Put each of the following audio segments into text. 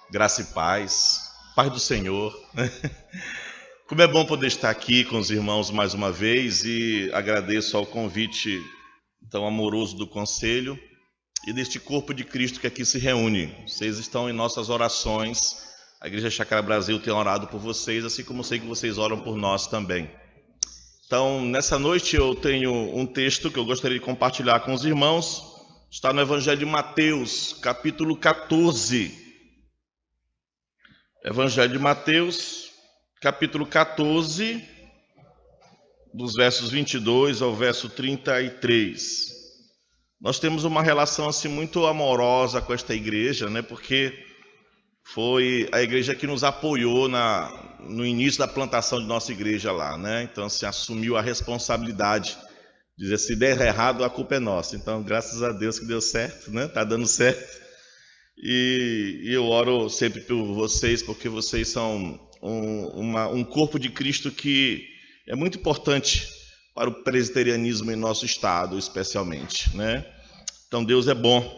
Graça e paz, paz do Senhor. Como é bom poder estar aqui com os irmãos mais uma vez e agradeço ao convite tão amoroso do conselho e deste corpo de Cristo que aqui se reúne. Vocês estão em nossas orações, a Igreja Chácara Brasil tem orado por vocês, assim como sei que vocês oram por nós também. Então, nessa noite eu tenho um texto que eu gostaria de compartilhar com os irmãos, está no Evangelho de Mateus, capítulo 14. Evangelho de Mateus, capítulo 14, dos versos 22 ao verso 33. Nós temos uma relação assim muito amorosa com esta igreja, né? Porque foi a igreja que nos apoiou no início da plantação de nossa igreja lá, né? Então se assumiu a responsabilidade. Dizer, se der errado, a culpa é nossa. Então, graças a Deus que deu certo, né? Tá dando certo. E eu oro sempre por vocês, porque vocês são um corpo de Cristo que é muito importante para o presbiterianismo em nosso estado, especialmente, né? Então Deus é bom.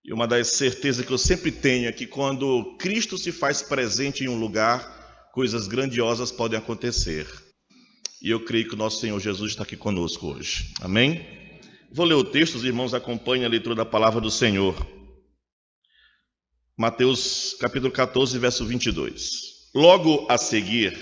E uma das certezas que eu sempre tenho é que quando Cristo se faz presente em um lugar, coisas grandiosas podem acontecer. E eu creio que o nosso Senhor Jesus está aqui conosco hoje. Amém? Vou ler o texto, os irmãos acompanhem a leitura da palavra do Senhor. Mateus capítulo 14, verso 22. Logo a seguir,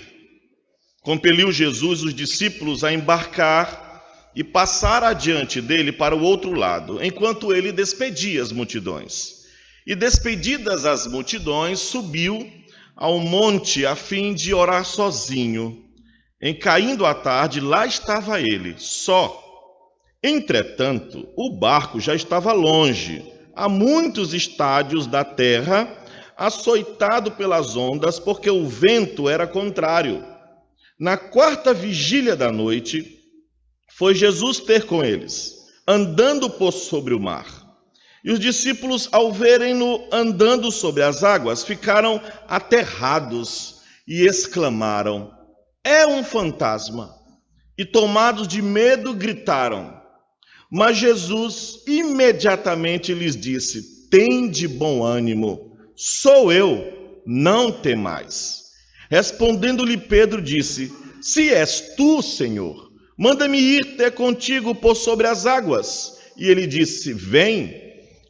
compeliu Jesus os discípulos a embarcar e passar adiante dele para o outro lado, enquanto ele despedia as multidões. E despedidas as multidões, subiu ao monte a fim de orar sozinho. Em caindo a tarde, lá estava ele, só. Entretanto, o barco já estava longe, a muitos estádios da terra, açoitado pelas ondas, porque o vento era contrário. Na quarta vigília da noite, foi Jesus ter com eles, andando por sobre o mar. E os discípulos, ao verem-no andando sobre as águas, ficaram aterrados e exclamaram: "É um fantasma!" E tomados de medo, gritaram. Mas Jesus imediatamente lhes disse: "Tende bom ânimo, sou eu, não temais." Respondendo-lhe Pedro, disse: "Se és tu, Senhor, manda-me ir ter contigo por sobre as águas." E ele disse: "Vem."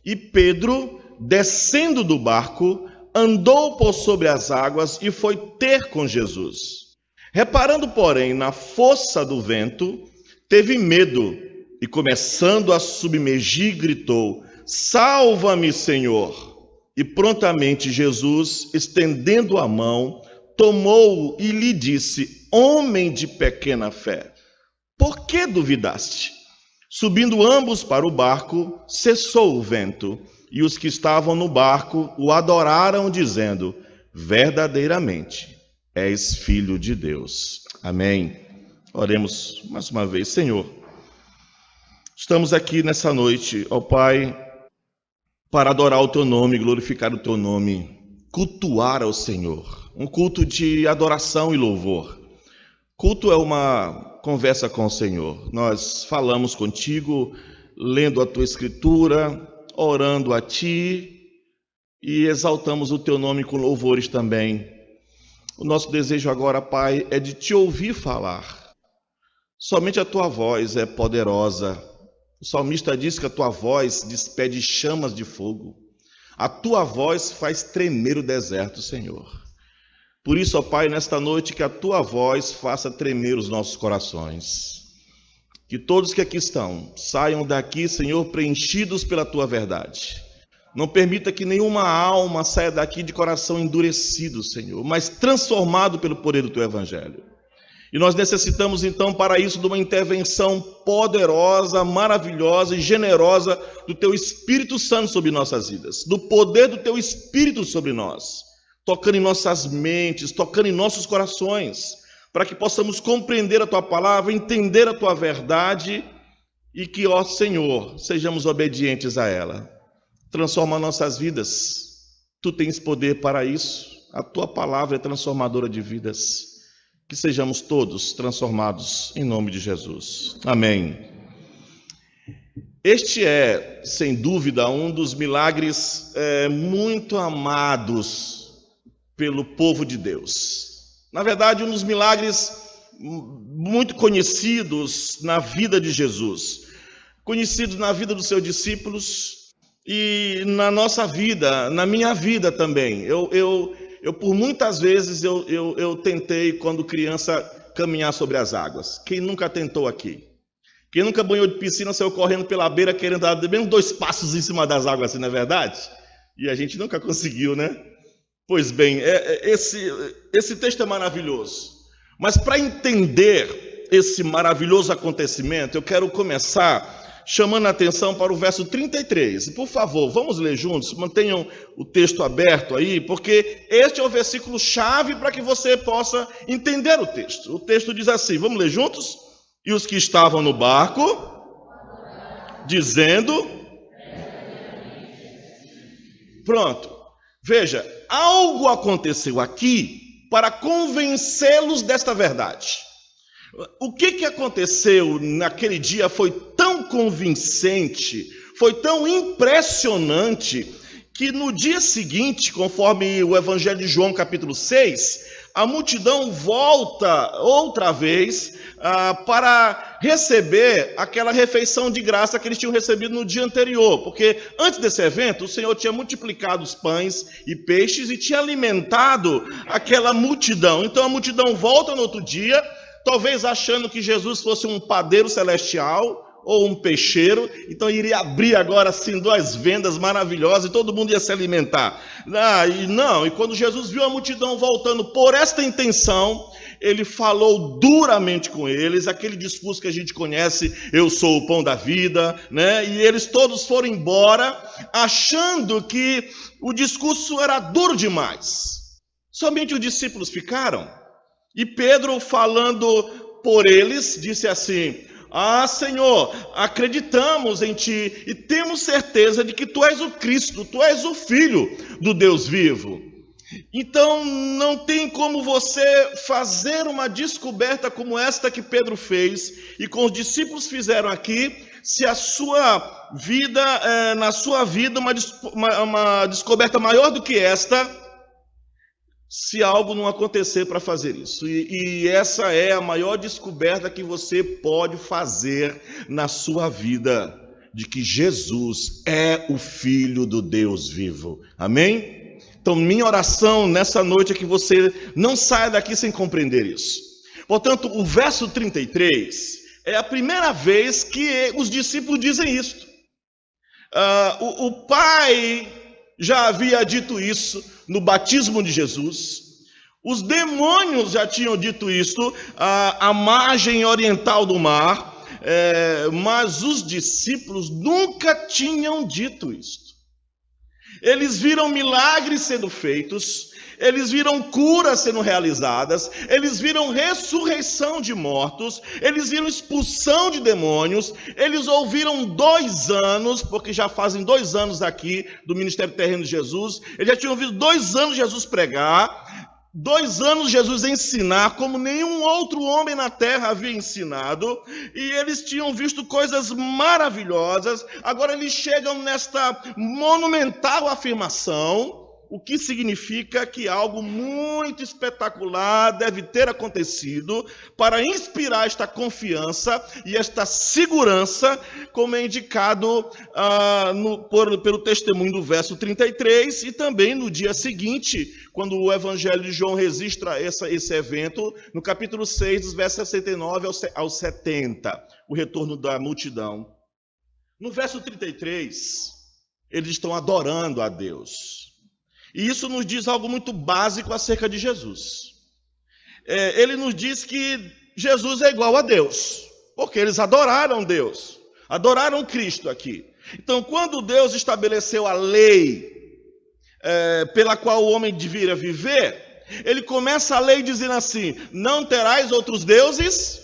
E Pedro, descendo do barco, andou por sobre as águas e foi ter com Jesus. Reparando, porém, na força do vento, teve medo. E começando a submergir, gritou: "Salva-me, Senhor!" E prontamente Jesus, estendendo a mão, tomou-o e lhe disse: "Homem de pequena fé, por que duvidaste?" Subindo ambos para o barco, cessou o vento, e os que estavam no barco o adoraram, dizendo: "Verdadeiramente és filho de Deus." Amém. Oremos mais uma vez. Senhor, estamos aqui nessa noite, ó Pai, para adorar o Teu nome, glorificar o Teu nome, cultuar ao Senhor, um culto de adoração e louvor. Culto é uma conversa com o Senhor. Nós falamos contigo, lendo a Tua Escritura, orando a Ti e exaltamos o Teu nome com louvores também. O nosso desejo agora, Pai, é de Te ouvir falar. Somente a Tua voz é poderosa. O salmista diz que a Tua voz despede chamas de fogo. A Tua voz faz tremer o deserto, Senhor. Por isso, ó Pai, nesta noite, que a Tua voz faça tremer os nossos corações. Que todos que aqui estão saiam daqui, Senhor, preenchidos pela Tua verdade. Não permita que nenhuma alma saia daqui de coração endurecido, Senhor, mas transformado pelo poder do Teu Evangelho. E nós necessitamos, então, para isso, de uma intervenção poderosa, maravilhosa e generosa do Teu Espírito Santo sobre nossas vidas, do poder do Teu Espírito sobre nós, tocando em nossas mentes, tocando em nossos corações, para que possamos compreender a Tua palavra, entender a Tua verdade e que, ó Senhor, sejamos obedientes a ela. Transforma nossas vidas. Tu tens poder para isso. A Tua palavra é transformadora de vidas. Que sejamos todos transformados em nome de Jesus. Amém. Este é, sem dúvida, um dos milagres muito amados pelo povo de Deus. Na verdade, um dos milagres muito conhecidos na vida de Jesus, conhecidos na vida dos seus discípulos e na nossa vida, na minha vida também. Eu por muitas vezes, eu tentei, quando criança, caminhar sobre as águas. Quem nunca tentou aqui? Quem nunca banhou de piscina, saiu correndo pela beira, querendo dar mesmo 2 passos em cima das águas, assim, não é verdade? E a gente nunca conseguiu, né? Pois bem, esse texto é maravilhoso. Mas para entender esse maravilhoso acontecimento, eu quero começar chamando a atenção para o verso 33. Por favor, vamos ler juntos, mantenham o texto aberto aí, porque este é o versículo chave para que você possa entender o texto. O texto diz assim, vamos ler juntos? E os que estavam no barco, dizendo... Pronto. Veja, algo aconteceu aqui para convencê-los desta verdade. O que aconteceu naquele dia foi tão convincente, foi tão impressionante, que no dia seguinte, conforme o Evangelho de João, capítulo 6, a multidão volta outra vez para receber aquela refeição de graça que eles tinham recebido no dia anterior. Porque antes desse evento, o Senhor tinha multiplicado os pães e peixes e tinha alimentado aquela multidão. Então a multidão volta no outro dia, talvez achando que Jesus fosse um padeiro celestial ou um peixeiro, então iria abrir agora assim 2 vendas maravilhosas e todo mundo ia se alimentar. E quando Jesus viu a multidão voltando por esta intenção, ele falou duramente com eles, aquele discurso que a gente conhece, eu sou o pão da vida, né? E eles todos foram embora, achando que o discurso era duro demais. Somente os discípulos ficaram. E Pedro, falando por eles, disse assim: Senhor, acreditamos em Ti e temos certeza de que Tu és o Cristo, Tu és o Filho do Deus vivo. Então não tem como você fazer uma descoberta como esta que Pedro fez e com os discípulos fizeram aqui, se a sua vida, na sua vida, uma descoberta maior do que esta, se algo não acontecer para fazer isso. E essa é a maior descoberta que você pode fazer na sua vida, de que Jesus é o Filho do Deus vivo. Amém? Então, minha oração nessa noite é que você não saia daqui sem compreender isso. Portanto, o verso 33 é a primeira vez que os discípulos dizem isto. O Pai já havia dito isso no batismo de Jesus. Os demônios já tinham dito isso à margem oriental do mar, mas os discípulos nunca tinham dito isto. Eles viram milagres sendo feitos, eles viram curas sendo realizadas, eles viram ressurreição de mortos, eles viram expulsão de demônios, eles ouviram 2 anos, porque já fazem 2 anos aqui do ministério terreno de Jesus, eles já tinham ouvido 2 anos Jesus pregar, 2 anos Jesus ensinar como nenhum outro homem na terra havia ensinado, e eles tinham visto coisas maravilhosas. Agora eles chegam nesta monumental afirmação, o que significa que algo muito espetacular deve ter acontecido para inspirar esta confiança e esta segurança, como é indicado pelo testemunho do verso 33, e também no dia seguinte, quando o Evangelho de João registra esse evento, no capítulo 6, dos versos 69 ao 70, o retorno da multidão. No verso 33, eles estão adorando a Deus. E isso nos diz algo muito básico acerca de Jesus. Ele nos diz que Jesus é igual a Deus, porque eles adoraram Deus, adoraram Cristo aqui. Então, quando Deus estabeleceu a lei pela qual o homem deveria viver, ele começa a lei dizendo assim: não terás outros deuses.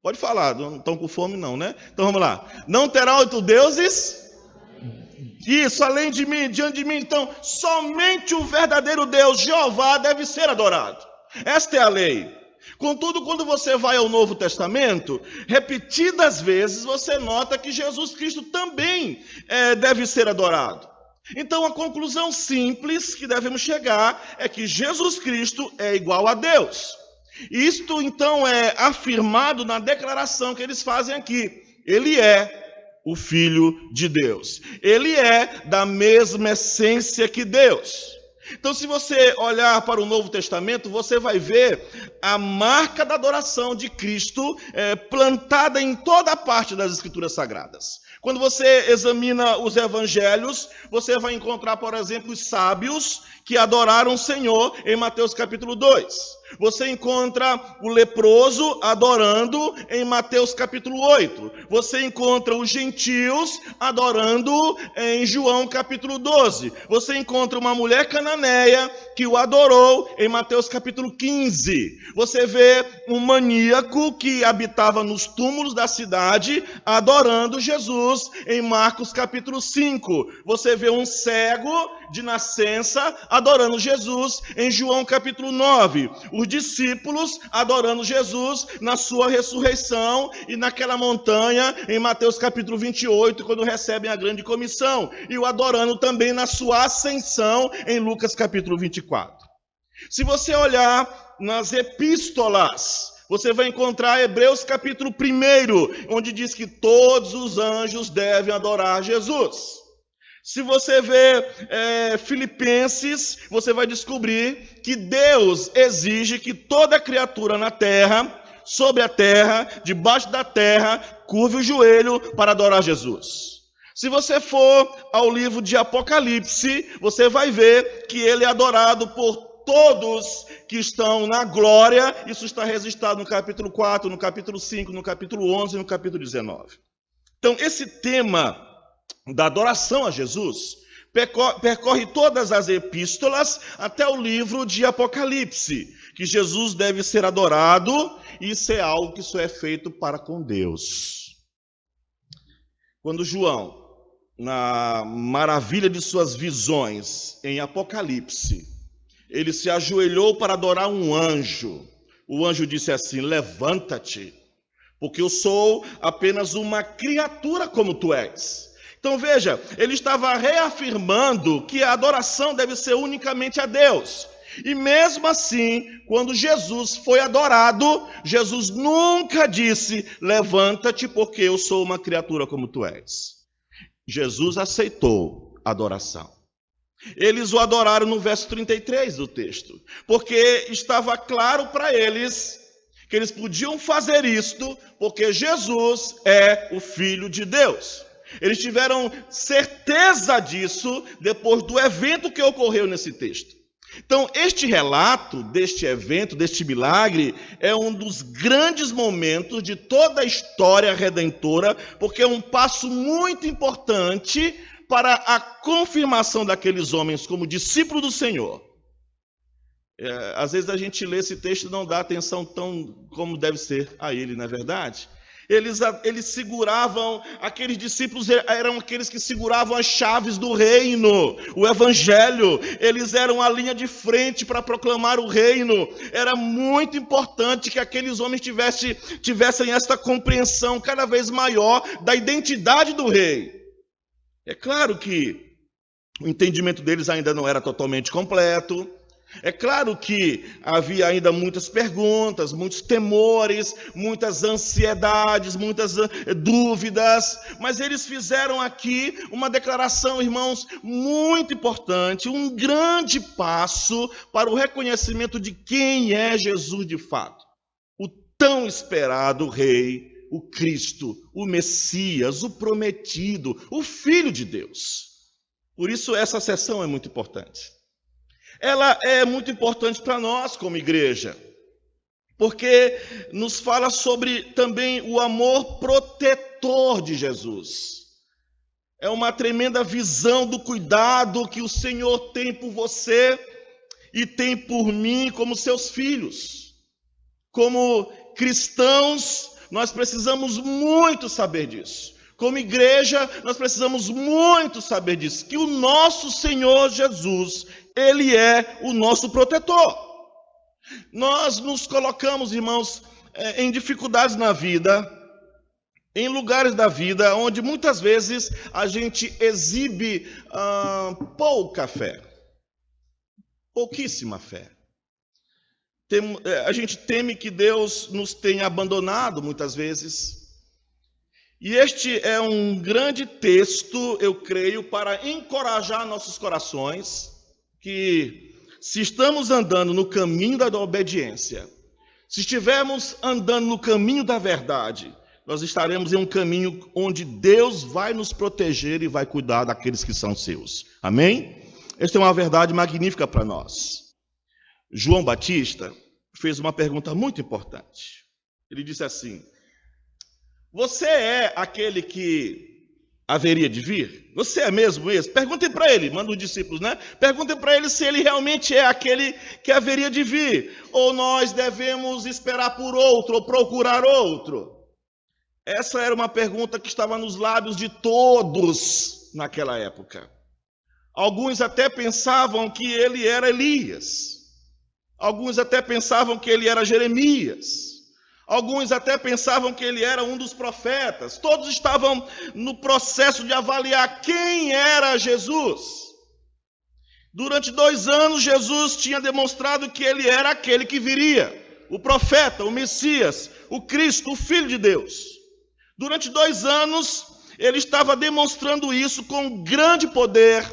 Pode falar, não estão com fome não, né? Então vamos lá. Não terá outros deuses. Isso, além de mim, diante de mim. Então, somente o verdadeiro Deus, Jeová, deve ser adorado. Esta é a lei. Contudo, quando você vai ao Novo Testamento, repetidas vezes você nota que Jesus Cristo também deve ser adorado. Então, a conclusão simples que devemos chegar é que Jesus Cristo é igual a Deus. Isto, então, é afirmado na declaração que eles fazem aqui. Ele é o Filho de Deus. Ele é da mesma essência que Deus. Então, se você olhar para o Novo Testamento, você vai ver a marca da adoração de Cristo plantada em toda a parte das Escrituras Sagradas. Quando você examina os evangelhos, você vai encontrar, por exemplo, os sábios que adoraram o Senhor em Mateus capítulo 2. Você encontra o leproso adorando em Mateus capítulo 8. Você encontra os gentios adorando em João capítulo 12. Você encontra uma mulher cananeia que o adorou em Mateus capítulo 15. Você vê um maníaco que habitava nos túmulos da cidade adorando Jesus em Marcos capítulo 5. Você vê um cego de nascença adorando Jesus em João capítulo 9. Os discípulos adorando Jesus na sua ressurreição e naquela montanha em Mateus capítulo 28, quando recebem a grande comissão, e o adorando também na sua ascensão em Lucas capítulo 24. Se você olhar nas epístolas, você vai encontrar Hebreus capítulo 1, onde diz que todos os anjos devem adorar Jesus. Se você vê Filipenses, você vai descobrir que Deus exige que toda criatura na terra, sobre a terra, debaixo da terra, curve o joelho para adorar Jesus. Se você for ao livro de Apocalipse, você vai ver que ele é adorado por todos que estão na glória. Isso está registrado no capítulo 4, no capítulo 5, no capítulo 11 e no capítulo 19. Então, esse tema da adoração a Jesus percorre todas as epístolas até o livro de Apocalipse, que Jesus deve ser adorado, e isso é algo que só é feito para com Deus. Quando João, na maravilha de suas visões em Apocalipse, ele se ajoelhou para adorar um anjo, o anjo disse assim: levanta-te, porque eu sou apenas uma criatura como tu és. Então veja, ele estava reafirmando que a adoração deve ser unicamente a Deus. E mesmo assim, quando Jesus foi adorado, Jesus nunca disse: levanta-te porque eu sou uma criatura como tu és. Jesus aceitou a adoração. Eles o adoraram no verso 33 do texto, porque estava claro para eles que eles podiam fazer isto porque Jesus é o Filho de Deus. Eles tiveram certeza disso depois do evento que ocorreu nesse texto. Então, este relato deste evento, deste milagre, é um dos grandes momentos de toda a história redentora, porque é um passo muito importante para a confirmação daqueles homens como discípulos do Senhor. Às vezes a gente lê esse texto e não dá atenção tão como deve ser a ele, não é verdade? Eles seguravam, aqueles discípulos eram aqueles que seguravam as chaves do reino, o evangelho. Eles eram a linha de frente para proclamar o reino. Era muito importante que aqueles homens tivessem esta compreensão cada vez maior da identidade do rei. É claro que o entendimento deles ainda não era totalmente completo. É claro que havia ainda muitas perguntas, muitos temores, muitas ansiedades, muitas dúvidas, mas eles fizeram aqui uma declaração, irmãos, muito importante, um grande passo para o reconhecimento de quem é Jesus de fato. O tão esperado Rei, o Cristo, o Messias, o prometido, o Filho de Deus. Por isso essa sessão é muito importante. Ela é muito importante para nós como igreja, porque nos fala sobre também o amor protetor de Jesus. É uma tremenda visão do cuidado que o Senhor tem por você e tem por mim como seus filhos. Como cristãos, nós precisamos muito saber disso. Como igreja, nós precisamos muito saber disso, que o nosso Senhor Jesus, Ele é o nosso protetor. Nós nos colocamos, irmãos, em dificuldades na vida, em lugares da vida onde muitas vezes a gente exibe pouca fé, pouquíssima fé. A gente teme que Deus nos tenha abandonado muitas vezes. E este é um grande texto, eu creio, para encorajar nossos corações, que se estamos andando no caminho da obediência, se estivermos andando no caminho da verdade, nós estaremos em um caminho onde Deus vai nos proteger e vai cuidar daqueles que são seus. Amém? Esta é uma verdade magnífica para nós. João Batista fez uma pergunta muito importante. Ele disse assim: você é aquele que haveria de vir? Você é mesmo esse? Perguntem para ele, manda os discípulos, né? Perguntem para ele se ele realmente é aquele que haveria de vir. Ou nós devemos esperar por outro, ou procurar outro. Essa era uma pergunta que estava nos lábios de todos naquela época. Alguns até pensavam que ele era Elias. Alguns até pensavam que ele era Jeremias. Alguns até pensavam que ele era um dos profetas. Todos estavam no processo de avaliar quem era Jesus. Durante 2 anos, Jesus tinha demonstrado que ele era aquele que viria. O profeta, o Messias, o Cristo, o Filho de Deus. Durante 2 anos, ele estava demonstrando isso com grande poder,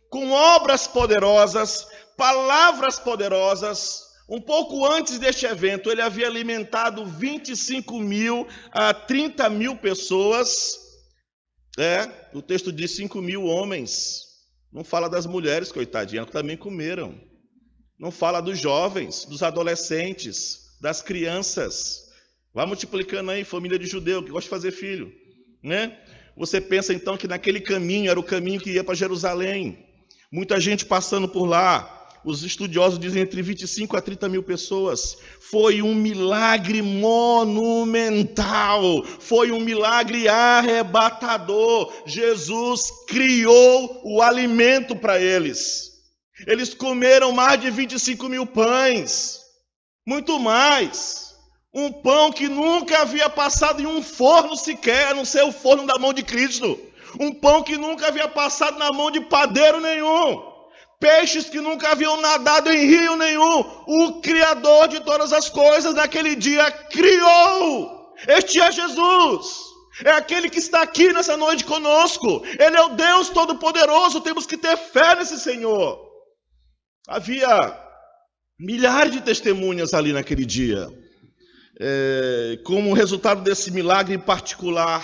com obras poderosas, palavras poderosas. Um pouco antes deste evento, ele havia alimentado 25 mil a 30 mil pessoas. O texto diz 5 mil homens. Não fala das mulheres, coitadinhas, que também comeram. Não fala dos jovens, dos adolescentes, das crianças. Vai multiplicando aí, família de judeu que gosta de fazer filho, né? Você pensa então que naquele caminho era o caminho que ia para Jerusalém. Muita gente passando por lá. Os estudiosos dizem entre 25 a 30 mil pessoas. Foi um milagre monumental. Foi um milagre arrebatador. Jesus criou o alimento para eles. Eles comeram mais de 25 mil pães. Muito mais. Um pão que nunca havia passado em um forno sequer, a não ser o forno da mão de Cristo. Um pão que nunca havia passado na mão de padeiro nenhum. Peixes que nunca haviam nadado em rio nenhum. O Criador de todas as coisas naquele dia criou. Este é Jesus. É aquele que está aqui nessa noite conosco. Ele é o Deus Todo-Poderoso. Temos que ter fé nesse Senhor. Havia milhares de testemunhas ali naquele dia. Como resultado desse milagre em particular,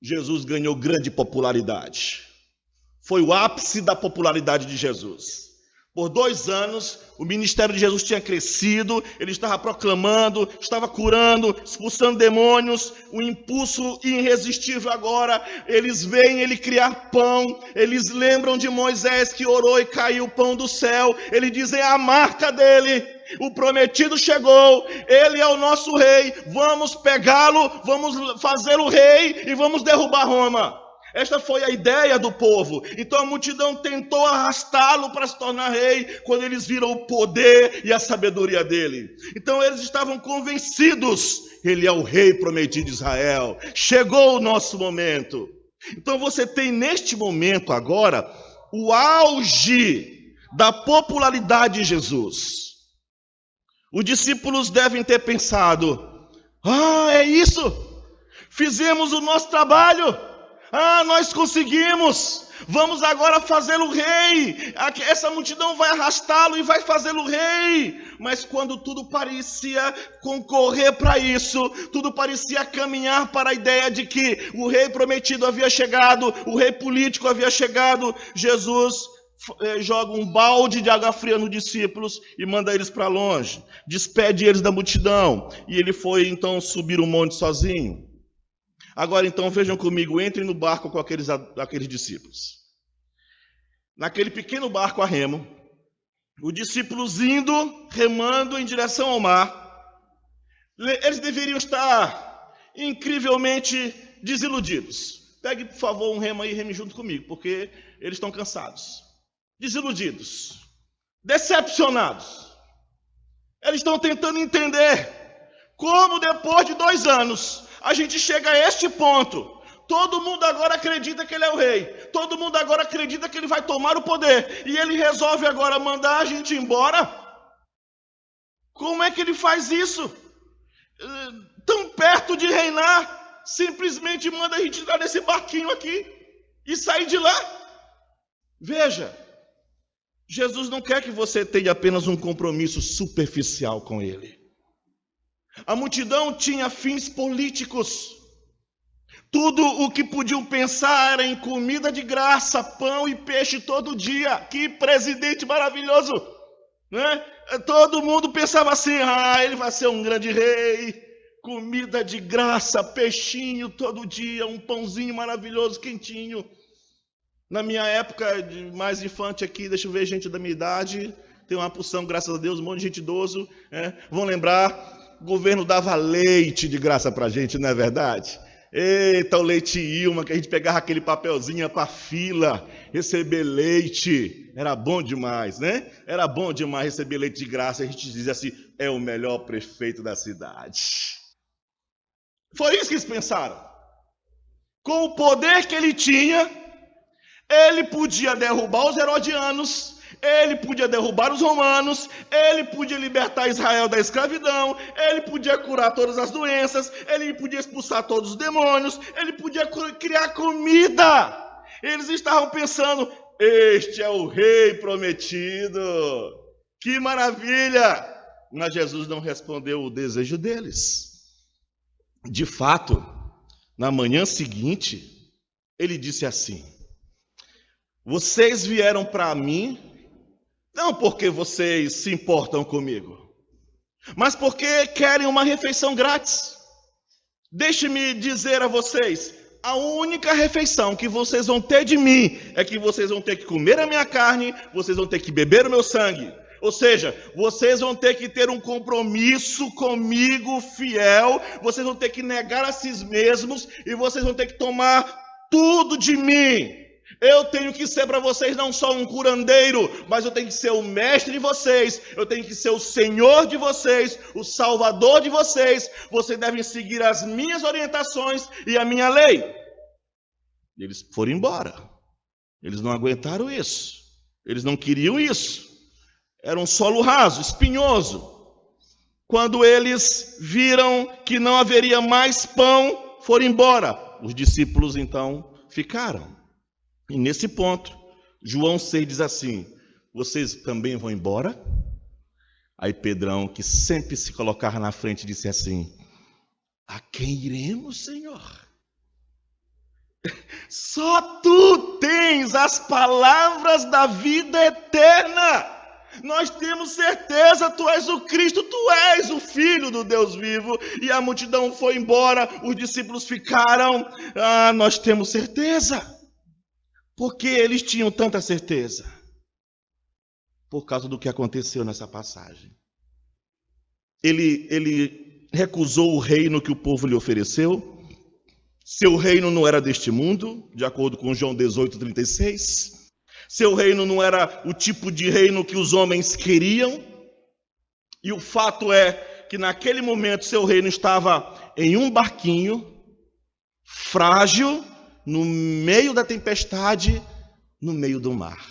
Jesus ganhou grande popularidade. Foi o ápice da popularidade de Jesus. Por 2 anos, o ministério de Jesus tinha crescido, ele estava proclamando, estava curando, expulsando demônios, um impulso irresistível agora. Eles veem ele criar pão, eles lembram de Moisés que orou e caiu o pão do céu. Eles dizem: a marca dele, o prometido chegou, ele é o nosso rei, vamos pegá-lo, vamos fazê-lo rei e vamos derrubar Roma. Esta foi a ideia do povo. Então a multidão tentou arrastá-lo para se tornar rei, quando eles viram o poder e a sabedoria dele. Então eles estavam convencidos, ele é o rei prometido de Israel. Chegou o nosso momento. Então você tem neste momento agora o auge da popularidade de Jesus. Os discípulos devem ter pensado: é isso? Fizemos o nosso trabalho. Nós conseguimos, vamos agora fazê-lo rei. Essa multidão vai arrastá-lo e vai fazê-lo rei. Mas quando tudo parecia concorrer para isso, tudo parecia caminhar para a ideia de que o rei prometido havia chegado, o rei político havia chegado, Jesus joga um balde de água fria nos discípulos e manda eles para longe, despede eles da multidão, e ele foi então subir o monte sozinho. Agora então vejam comigo, entrem no barco com aqueles discípulos. Naquele pequeno barco a remo, os discípulos indo, remando em direção ao mar. Eles deveriam estar incrivelmente desiludidos. Pegue, por favor, um remo aí e reme junto comigo, porque eles estão cansados. Desiludidos, decepcionados. Eles estão tentando entender como depois de 2 anos a gente chega a este ponto. Todo mundo agora acredita que ele é o rei. Todo mundo agora acredita que ele vai tomar o poder. E ele resolve agora mandar a gente embora? Como é que ele faz isso? Tão perto de reinar, simplesmente manda a gente entrar nesse barquinho aqui e sair de lá. Veja, Jesus não quer que você tenha apenas um compromisso superficial com ele. A multidão tinha fins políticos. Tudo o que podiam pensar era em comida de graça, pão e peixe todo dia. Que presidente maravilhoso, né? Todo mundo pensava assim, ele vai ser um grande rei, comida de graça, peixinho todo dia, um pãozinho maravilhoso, quentinho. Na minha época, de mais infante aqui, deixa eu ver, gente da minha idade, tem uma porção, graças a Deus, um monte de gente idoso, vão lembrar, o governo dava leite de graça pra gente, não é verdade? Eita, o leite Ilma, que a gente pegava aquele papelzinho para fila, receber leite, era bom demais, né? Era bom demais receber leite de graça, a gente dizia assim, é o melhor prefeito da cidade. Foi isso que eles pensaram. Com o poder que ele tinha, ele podia derrubar os herodianos, ele podia derrubar os romanos, ele podia libertar Israel da escravidão, ele podia curar todas as doenças, ele podia expulsar todos os demônios, ele podia criar comida. Eles estavam pensando, este é o rei prometido, que maravilha! Mas Jesus não respondeu o desejo deles. De fato, na manhã seguinte, ele disse assim, vocês vieram para mim, não porque vocês se importam comigo, mas porque querem uma refeição grátis. Deixe-me dizer a vocês, a única refeição que vocês vão ter de mim é que vocês vão ter que comer a minha carne, vocês vão ter que beber o meu sangue. Ou seja, vocês vão ter que ter um compromisso comigo fiel, vocês vão ter que negar a si mesmos e vocês vão ter que tomar tudo de mim. Eu tenho que ser para vocês não só um curandeiro, mas eu tenho que ser o mestre de vocês, eu tenho que ser o Senhor de vocês, o Salvador de vocês. Vocês devem seguir as minhas orientações e a minha lei. Eles foram embora. Eles não aguentaram isso. Eles não queriam isso. Era um solo raso, espinhoso. Quando eles viram que não haveria mais pão, foram embora. Os discípulos então ficaram. E nesse ponto, João 6 diz assim, vocês também vão embora? Aí Pedrão, que sempre se colocava na frente, disse assim, a quem iremos, Senhor? Só tu tens as palavras da vida eterna. Nós temos certeza, tu és o Cristo, tu és o Filho do Deus vivo. E a multidão foi embora, os discípulos ficaram, nós temos certeza. Por que eles tinham tanta certeza? Por causa do que aconteceu nessa passagem. Ele recusou o reino que o povo lhe ofereceu. Seu reino não era deste mundo, de acordo com João 18:36. Seu reino não era o tipo de reino que os homens queriam. E o fato é que naquele momento seu reino estava em um barquinho, frágil, no meio da tempestade, no meio do mar.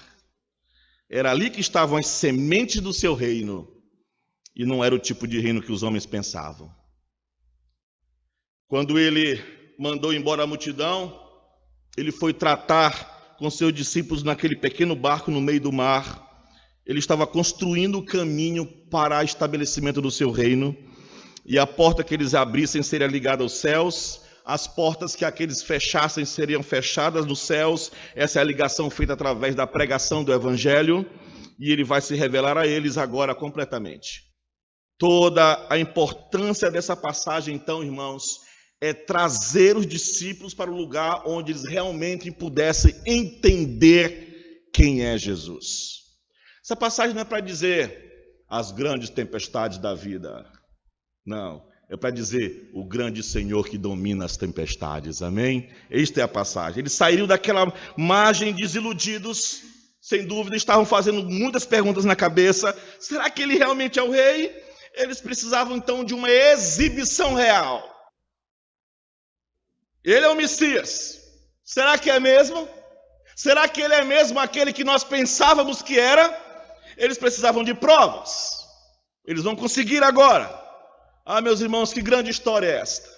Era ali que estavam as sementes do seu reino, e não era o tipo de reino que os homens pensavam. Quando ele mandou embora a multidão, ele foi tratar com seus discípulos naquele pequeno barco no meio do mar. Ele estava construindo o caminho para o estabelecimento do seu reino, e a porta que eles abrissem seria ligada aos céus, as portas que aqueles fechassem seriam fechadas nos céus. Essa é a ligação feita através da pregação do Evangelho, e ele vai se revelar a eles agora completamente. Toda a importância dessa passagem, então, irmãos, é trazer os discípulos para o lugar onde eles realmente pudessem entender quem é Jesus. Essa passagem não é para dizer as grandes tempestades da vida, não. É para dizer o grande Senhor que domina as tempestades, amém? Esta é a passagem. Eles saíram daquela margem desiludidos, sem dúvida, estavam fazendo muitas perguntas na cabeça. Será que ele realmente é o rei? Eles precisavam então de uma exibição real. Ele é o Messias. Será que é mesmo? Será que ele é mesmo aquele que nós pensávamos que era? Eles precisavam de provas. Eles vão conseguir agora. Ah, meus irmãos, que grande história é esta?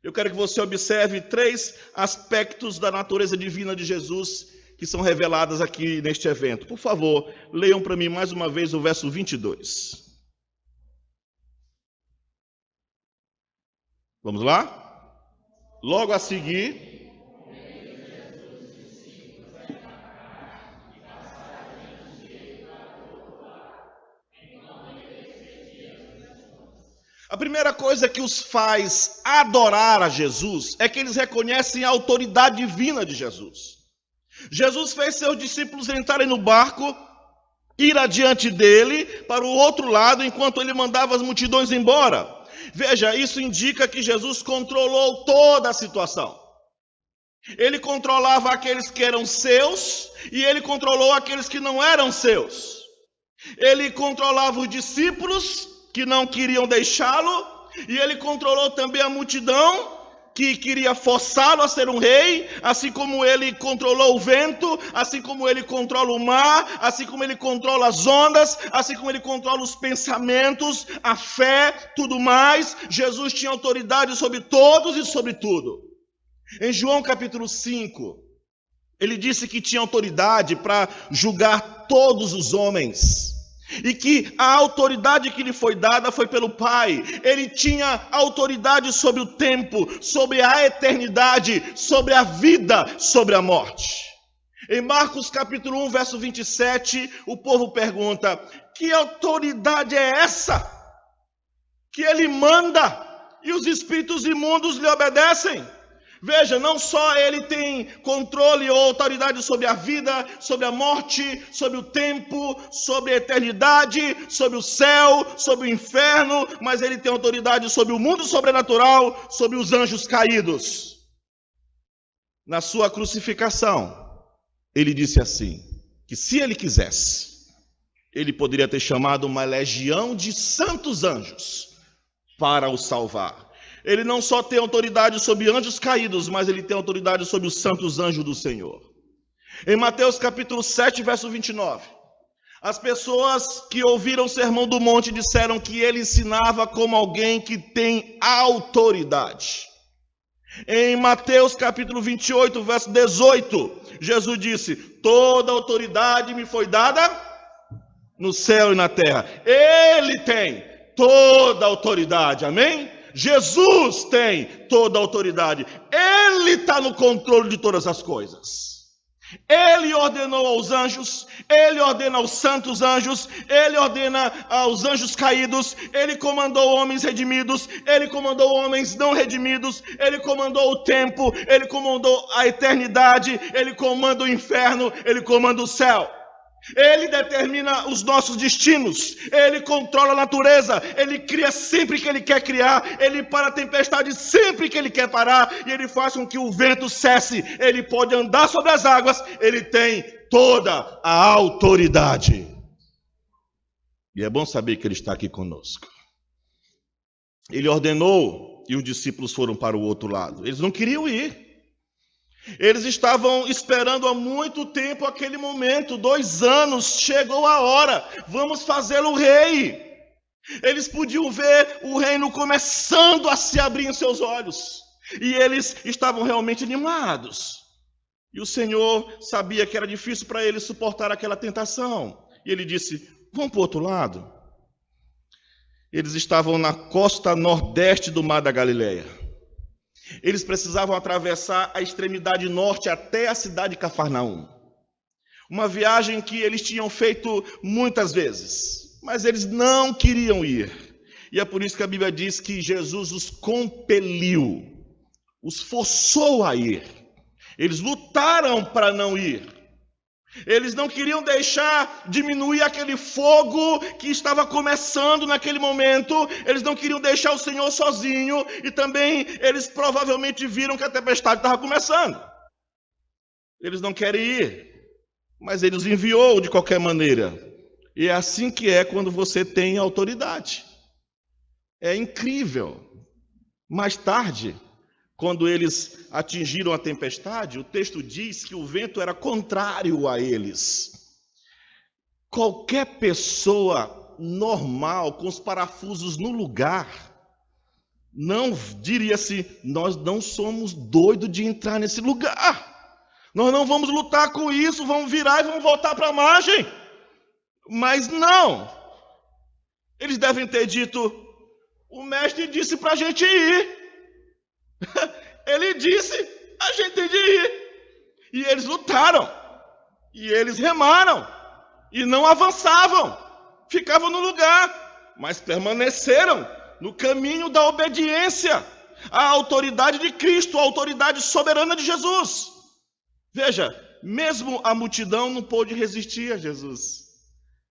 Eu quero que você observe 3 aspectos da natureza divina de Jesus que são reveladas aqui neste evento. Por favor, leiam para mim mais uma vez o verso 22. Vamos lá? Logo a seguir... A primeira coisa que os faz adorar a Jesus é que eles reconhecem a autoridade divina de Jesus. Jesus fez seus discípulos entrarem no barco, ir adiante dele para o outro lado, enquanto ele mandava as multidões embora. Veja, isso indica que Jesus controlou toda a situação. Ele controlava aqueles que eram seus e ele controlou aqueles que não eram seus. Ele controlava os discípulos que não queriam deixá-lo, e ele controlou também a multidão que queria forçá-lo a ser um rei, assim como ele controlou o vento, assim como ele controla o mar, assim como ele controla as ondas, assim como ele controla os pensamentos, a fé, tudo mais. Jesus tinha autoridade sobre todos e sobre tudo. Em João capítulo 5, ele disse que tinha autoridade para julgar todos os homens. E que a autoridade que lhe foi dada foi pelo Pai. Ele tinha autoridade sobre o tempo, sobre a eternidade, sobre a vida, sobre a morte. Em Marcos capítulo 1, verso 27, o povo pergunta: que autoridade é essa que ele manda e os espíritos imundos lhe obedecem? Veja, não só ele tem controle ou autoridade sobre a vida, sobre a morte, sobre o tempo, sobre a eternidade, sobre o céu, sobre o inferno, mas ele tem autoridade sobre o mundo sobrenatural, sobre os anjos caídos. Na sua crucificação, ele disse assim, que se ele quisesse, ele poderia ter chamado uma legião de santos anjos para o salvar. Ele não só tem autoridade sobre anjos caídos, mas ele tem autoridade sobre os santos anjos do Senhor. Em Mateus capítulo 7, verso 29, as pessoas que ouviram o sermão do monte disseram que ele ensinava como alguém que tem autoridade. Em Mateus capítulo 28, verso 18, Jesus disse: toda autoridade me foi dada no céu e na terra. Ele tem toda a autoridade, amém? Jesus tem toda a autoridade. Ele está no controle de todas as coisas. Ele ordenou aos anjos, ele ordena aos santos anjos, ele ordena aos anjos caídos, ele comandou homens redimidos, ele comandou homens não redimidos, ele comandou o tempo, ele comandou a eternidade, ele comanda o inferno, ele comanda o céu. Ele determina os nossos destinos, ele controla a natureza, ele cria sempre que ele quer criar, ele para a tempestade sempre que ele quer parar, e ele faz com que o vento cesse, ele pode andar sobre as águas, ele tem toda a autoridade. E é bom saber que ele está aqui conosco. Ele ordenou e os discípulos foram para o outro lado, eles não queriam ir. Eles estavam esperando há muito tempo aquele momento, 2 anos, chegou a hora, vamos fazê-lo rei. Eles podiam ver o reino começando a se abrir em seus olhos, e eles estavam realmente animados. E o Senhor sabia que era difícil para eles suportar aquela tentação, e ele disse: vamos para o outro lado. Eles estavam na costa nordeste do mar da Galileia. Eles precisavam atravessar a extremidade norte até a cidade de Cafarnaum. Uma viagem que eles tinham feito muitas vezes, mas eles não queriam ir. E é por isso que a Bíblia diz que Jesus os compeliu, os forçou a ir. Eles lutaram para não ir. Eles não queriam deixar diminuir aquele fogo que estava começando naquele momento. Eles não queriam deixar o Senhor sozinho. E também eles provavelmente viram que a tempestade estava começando. Eles não querem ir, mas ele os enviou de qualquer maneira. E é assim que é quando você tem autoridade. É incrível. Mais tarde, quando eles atingiram a tempestade, o texto diz que o vento era contrário a eles. Qualquer pessoa normal, com os parafusos no lugar, não diria assim: nós não somos doidos de entrar nesse lugar. Nós não vamos lutar com isso, vamos virar e vamos voltar para a margem. Mas não. Eles devem ter dito: o mestre disse para a gente ir. Ele disse, a gente tem de ir. E eles lutaram. E eles remaram. E não avançavam. Ficavam no lugar. Mas permaneceram no caminho da obediência à autoridade de Cristo, à autoridade soberana de Jesus. Veja, mesmo a multidão não pôde resistir a Jesus.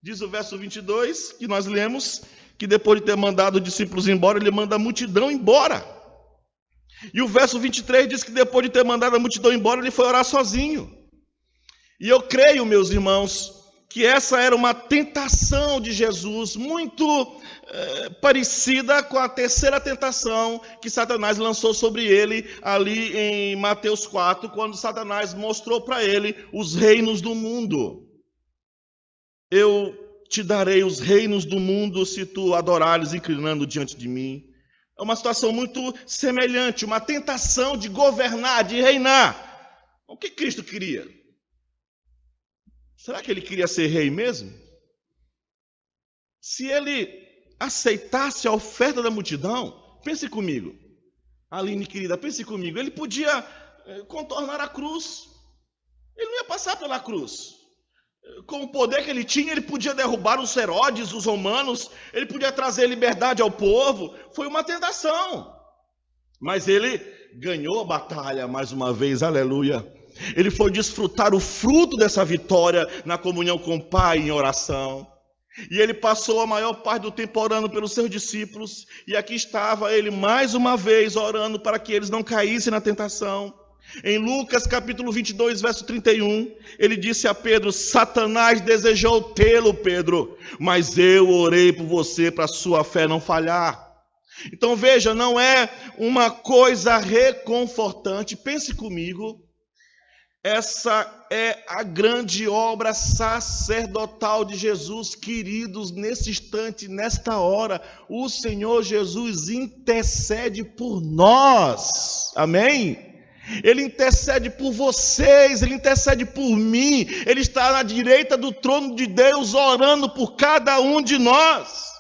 Diz o verso 22, que nós lemos, que depois de ter mandado os discípulos embora, ele manda a multidão embora. E o verso 23 diz que depois de ter mandado a multidão embora, ele foi orar sozinho. E eu creio, meus irmãos, que essa era uma tentação de Jesus, muito parecida com a terceira tentação que Satanás lançou sobre ele, ali em Mateus 4, quando Satanás mostrou para ele os reinos do mundo. Eu te darei os reinos do mundo se tu adorares inclinando diante de mim. É uma situação muito semelhante, uma tentação de governar, de reinar. O que Cristo queria? Será que ele queria ser rei mesmo? Se ele aceitasse a oferta da multidão, pense comigo. Aline, querida, pense comigo. Ele podia contornar a cruz. Ele não ia passar pela cruz. Com o poder que ele tinha, ele podia derrubar os Herodes, os romanos, ele podia trazer liberdade ao povo. Foi uma tentação. Mas ele ganhou a batalha mais uma vez, aleluia. Ele foi desfrutar o fruto dessa vitória na comunhão com o Pai em oração. E ele passou a maior parte do tempo orando pelos seus discípulos. E aqui estava ele mais uma vez orando para que eles não caíssem na tentação. Em Lucas capítulo 22, verso 31, ele disse a Pedro: Satanás desejou tê-lo, Pedro, mas eu orei por você para a sua fé não falhar. Então veja, não é uma coisa reconfortante. Pense comigo. Essa é a grande obra sacerdotal de Jesus, queridos. Nesse instante, nesta hora, o Senhor Jesus intercede por nós. Amém? Ele intercede por vocês, ele intercede por mim. Ele está na direita do trono de Deus, orando por cada um de nós.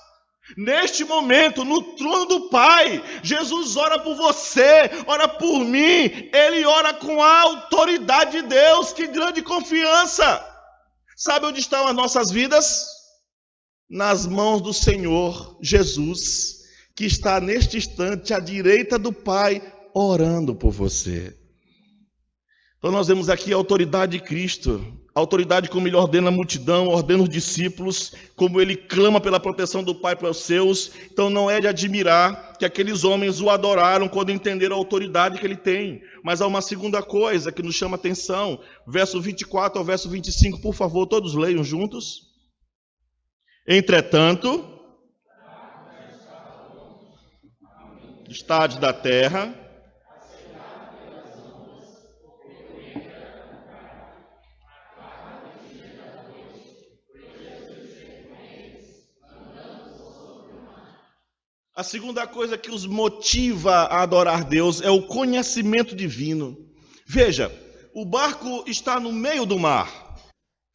Neste momento, no trono do Pai, Jesus ora por você, ora por mim. Ele ora com a autoridade de Deus. Que grande confiança! Sabe onde estão as nossas vidas? Nas mãos do Senhor Jesus, que está neste instante à direita do Pai, orando por você. Então nós vemos aqui a autoridade de Cristo, a autoridade como ele ordena a multidão, ordena os discípulos, como ele clama pela proteção do Pai para os seus. Então não é de admirar que aqueles homens o adoraram quando entenderam a autoridade que ele tem. Mas há uma segunda coisa que nos chama a atenção, verso 24 ao verso 25, por favor, todos leiam juntos. Entretanto, estades da terra, a segunda coisa que os motiva a adorar Deus é o conhecimento divino. Veja, o barco está no meio do mar.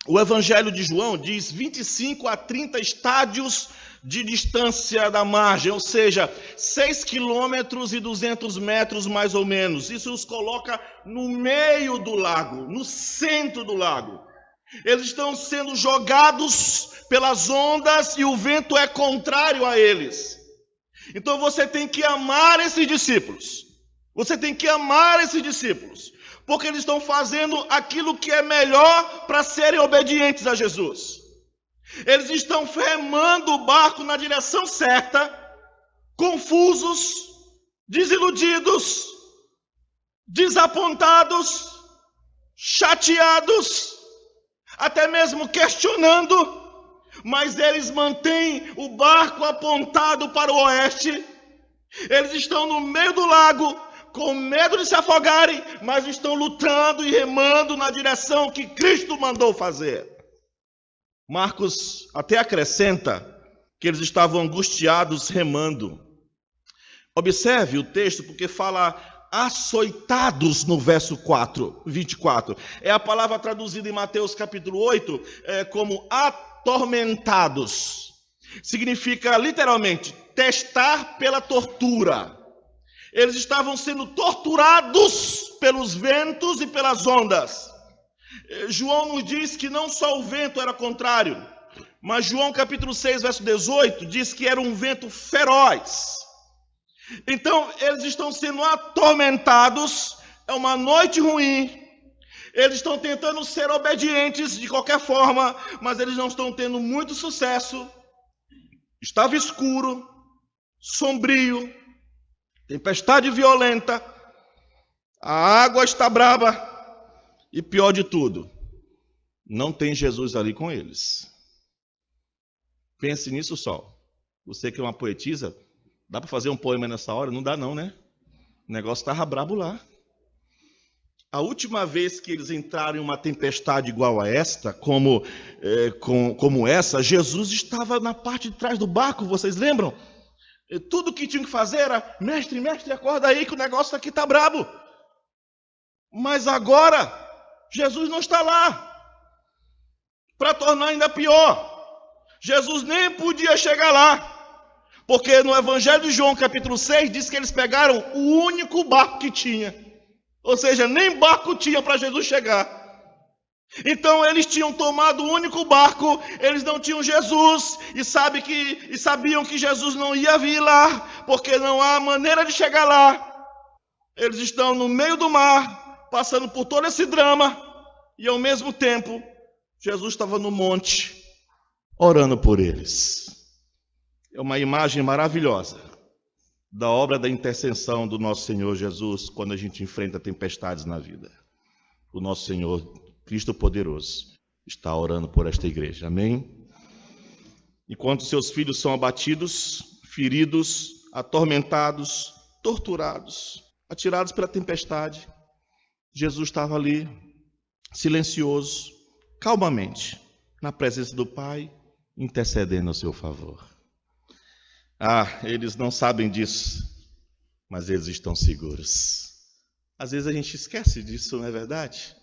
O Evangelho de João diz 25 a 30 estádios de distância da margem, ou seja, 6 quilômetros e 200 metros mais ou menos. Isso os coloca no meio do lago, no centro do lago. Eles estão sendo jogados pelas ondas e o vento é contrário a eles. Então você tem que amar esses discípulos. Você tem que amar esses discípulos. Porque eles estão fazendo aquilo que é melhor para serem obedientes a Jesus. Eles estão remando o barco na direção certa, confusos, desiludidos, desapontados, chateados, até mesmo questionando. Mas eles mantêm o barco apontado para o oeste, Eles estão no meio do lago, com medo de se afogarem, mas estão lutando e remando na direção que Cristo mandou fazer. Marcos até acrescenta que eles estavam angustiados remando. Observe o texto, porque fala açoitados no verso 24. É a palavra traduzida em Mateus capítulo 8 como atormentados. Significa literalmente testar pela tortura. Eles estavam sendo torturados pelos ventos e pelas ondas. João nos diz que não só o vento era contrário, mas João capítulo 6, verso 18, diz que era um vento feroz. Então, eles estão sendo atormentados, é uma noite ruim, eles estão tentando ser obedientes de qualquer forma, mas eles não estão tendo muito sucesso. Estava escuro, sombrio, tempestade violenta, a água está braba, e pior de tudo, não tem Jesus ali com eles. Pense nisso só. Você que é uma poetisa, dá para fazer um poema nessa hora? Não dá não, né? O negócio estava brabo lá. A última vez que eles entraram em uma tempestade igual a esta, como essa, Jesus estava na parte de trás do barco, vocês lembram? E tudo que tinham que fazer era, mestre, acorda aí que o negócio aqui está brabo. Mas agora, Jesus não está lá. Para tornar ainda pior, Jesus nem podia chegar lá. Porque no Evangelho de João, capítulo 6, diz que eles pegaram o único barco que tinha. Ou seja, nem barco tinha para Jesus chegar. Então eles tinham tomado o único barco, eles não tinham Jesus, e sabiam que Jesus não ia vir lá, porque não há maneira de chegar lá. Eles estão no meio do mar, passando por todo esse drama, e ao mesmo tempo, Jesus estava no monte, orando por eles. É uma imagem maravilhosa da obra da intercessão do nosso Senhor Jesus quando a gente enfrenta tempestades na vida. O nosso Senhor, Cristo poderoso, está orando por esta igreja. Amém? Enquanto seus filhos são abatidos, feridos, atormentados, torturados, atirados pela tempestade, Jesus estava ali, silencioso, calmamente, na presença do Pai, intercedendo a seu favor. Eles não sabem disso, mas eles estão seguros. Às vezes a gente esquece disso, não é verdade?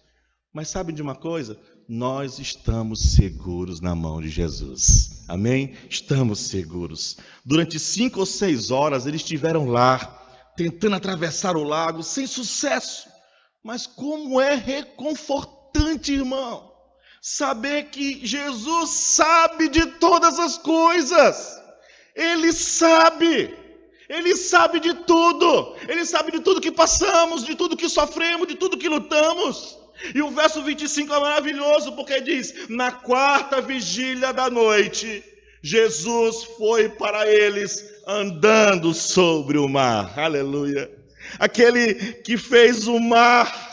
Mas sabe de uma coisa? Nós estamos seguros na mão de Jesus. Amém? Estamos seguros. Durante 5 ou 6 horas eles estiveram lá, tentando atravessar o lago, sem sucesso. Mas como é reconfortante, irmão, saber que Jesus sabe de todas as coisas. Ele sabe de tudo, Ele sabe de tudo que passamos, de tudo que sofremos, de tudo que lutamos. E o verso 25 é maravilhoso, porque diz, na 4ª vigília da noite, Jesus foi para eles andando sobre o mar, aleluia. Aquele que fez o mar,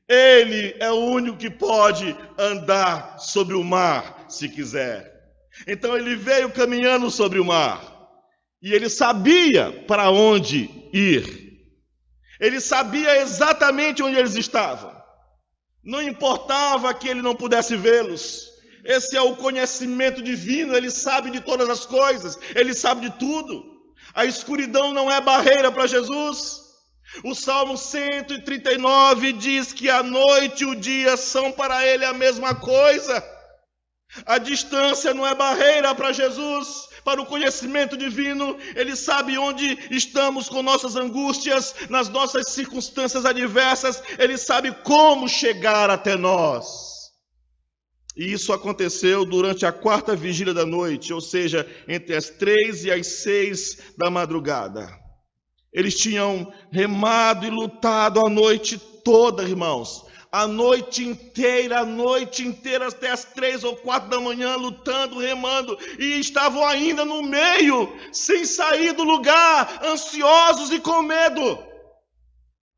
Ele é o único que pode andar sobre o mar, se quiser. Então ele veio caminhando sobre o mar, e ele sabia para onde ir. Ele sabia exatamente onde eles estavam. Não importava que ele não pudesse vê-los. Esse é o conhecimento divino, ele sabe de todas as coisas, ele sabe de tudo. A escuridão não é barreira para Jesus. O Salmo 139 diz que a noite e o dia são para ele a mesma coisa. A distância não é barreira para Jesus, para o conhecimento divino. Ele sabe onde estamos com nossas angústias, nas nossas circunstâncias adversas. Ele sabe como chegar até nós. E isso aconteceu durante a 4ª vigília da noite, ou seja, entre as 3 e as 6 da madrugada. Eles tinham remado e lutado a noite toda, irmãos. A noite inteira, até as 3 ou 4 da manhã, lutando, remando, e estavam ainda no meio, sem sair do lugar, ansiosos e com medo.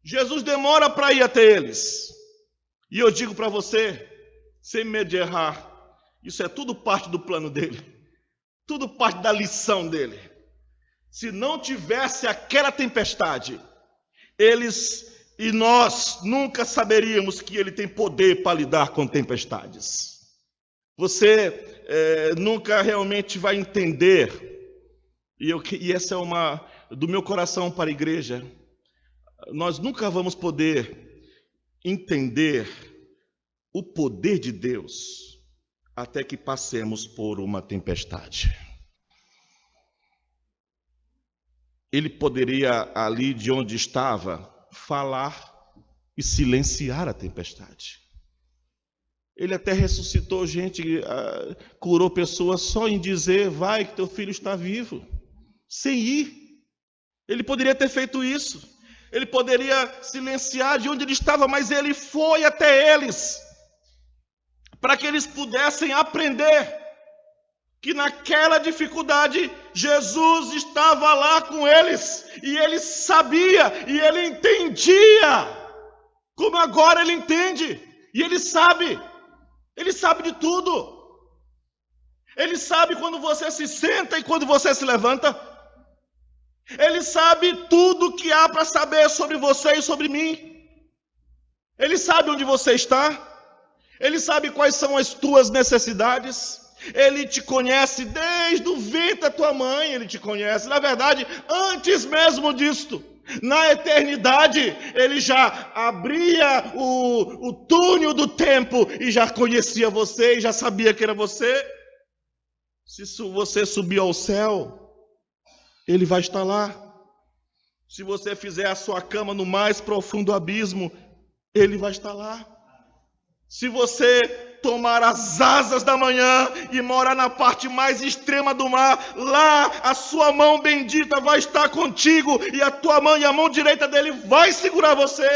Jesus demora para ir até eles. E eu digo para você, sem medo de errar, isso é tudo parte do plano dele, tudo parte da lição dele. Se não tivesse aquela tempestade, eles e nós nunca saberíamos que ele tem poder para lidar com tempestades. Você nunca realmente vai entender, e essa é do meu coração para a igreja, nós nunca vamos poder entender o poder de Deus até que passemos por uma tempestade. Ele poderia, ali de onde estava, falar e silenciar a tempestade. Ele até ressuscitou gente, curou pessoas só em dizer, vai que teu filho está vivo, sem ir. Ele poderia ter feito isso. Ele poderia silenciar de onde ele estava, mas ele foi até eles, para que eles pudessem aprender que naquela dificuldade, Jesus estava lá com eles, e ele sabia, e ele entendia, como agora ele entende, e ele sabe de tudo. Ele sabe quando você se senta e quando você se levanta. Ele sabe tudo que há para saber sobre você e sobre mim. Ele sabe onde você está. Ele sabe quais são as tuas necessidades. Ele te conhece desde o ventre da tua mãe. Ele te conhece, na verdade, antes mesmo disto. Na eternidade, ele já abria o túnel do tempo e já conhecia você e já sabia que era você. Se você subir ao céu, ele vai estar lá. Se você fizer a sua cama no mais profundo abismo, ele vai estar lá. Se você tomar as asas da manhã e morar na parte mais extrema do mar, lá a sua mão bendita vai estar contigo e a tua mão e a mão direita dele vai segurar você.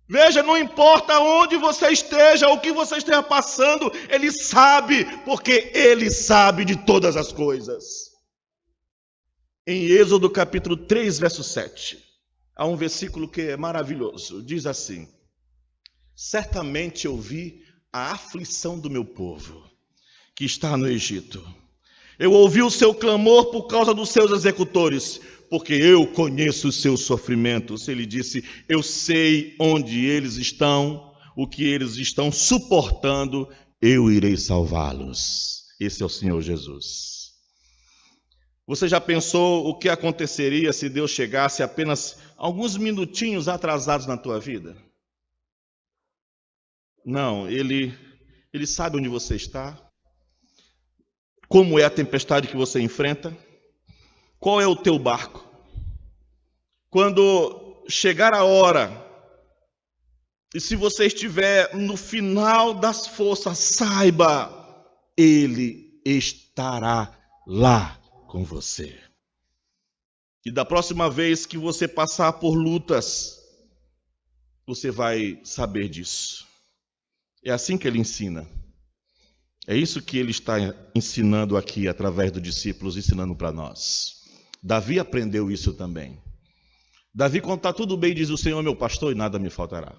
Veja, não importa onde você esteja, o que você esteja passando, ele sabe, porque ele sabe de todas as coisas. Em Êxodo capítulo 3, verso 7, há um versículo que é maravilhoso. Diz assim: certamente eu vi a aflição do meu povo, que está no Egito. Eu ouvi o seu clamor por causa dos seus executores, porque eu conheço os seus sofrimentos. Ele disse, eu sei onde eles estão, o que eles estão suportando, eu irei salvá-los. Esse é o Senhor Jesus. Você já pensou o que aconteceria se Deus chegasse apenas alguns minutinhos atrasados na tua vida? Não, Ele sabe onde você está, como é a tempestade que você enfrenta, qual é o teu barco. Quando chegar a hora, e se você estiver no final das forças, saiba, Ele estará lá com você. E da próxima vez que você passar por lutas, você vai saber disso. É assim que ele ensina. É isso que ele está ensinando aqui, através dos discípulos, ensinando para nós. Davi aprendeu isso também. Davi, quando está tudo bem, diz, o Senhor é meu pastor e nada me faltará.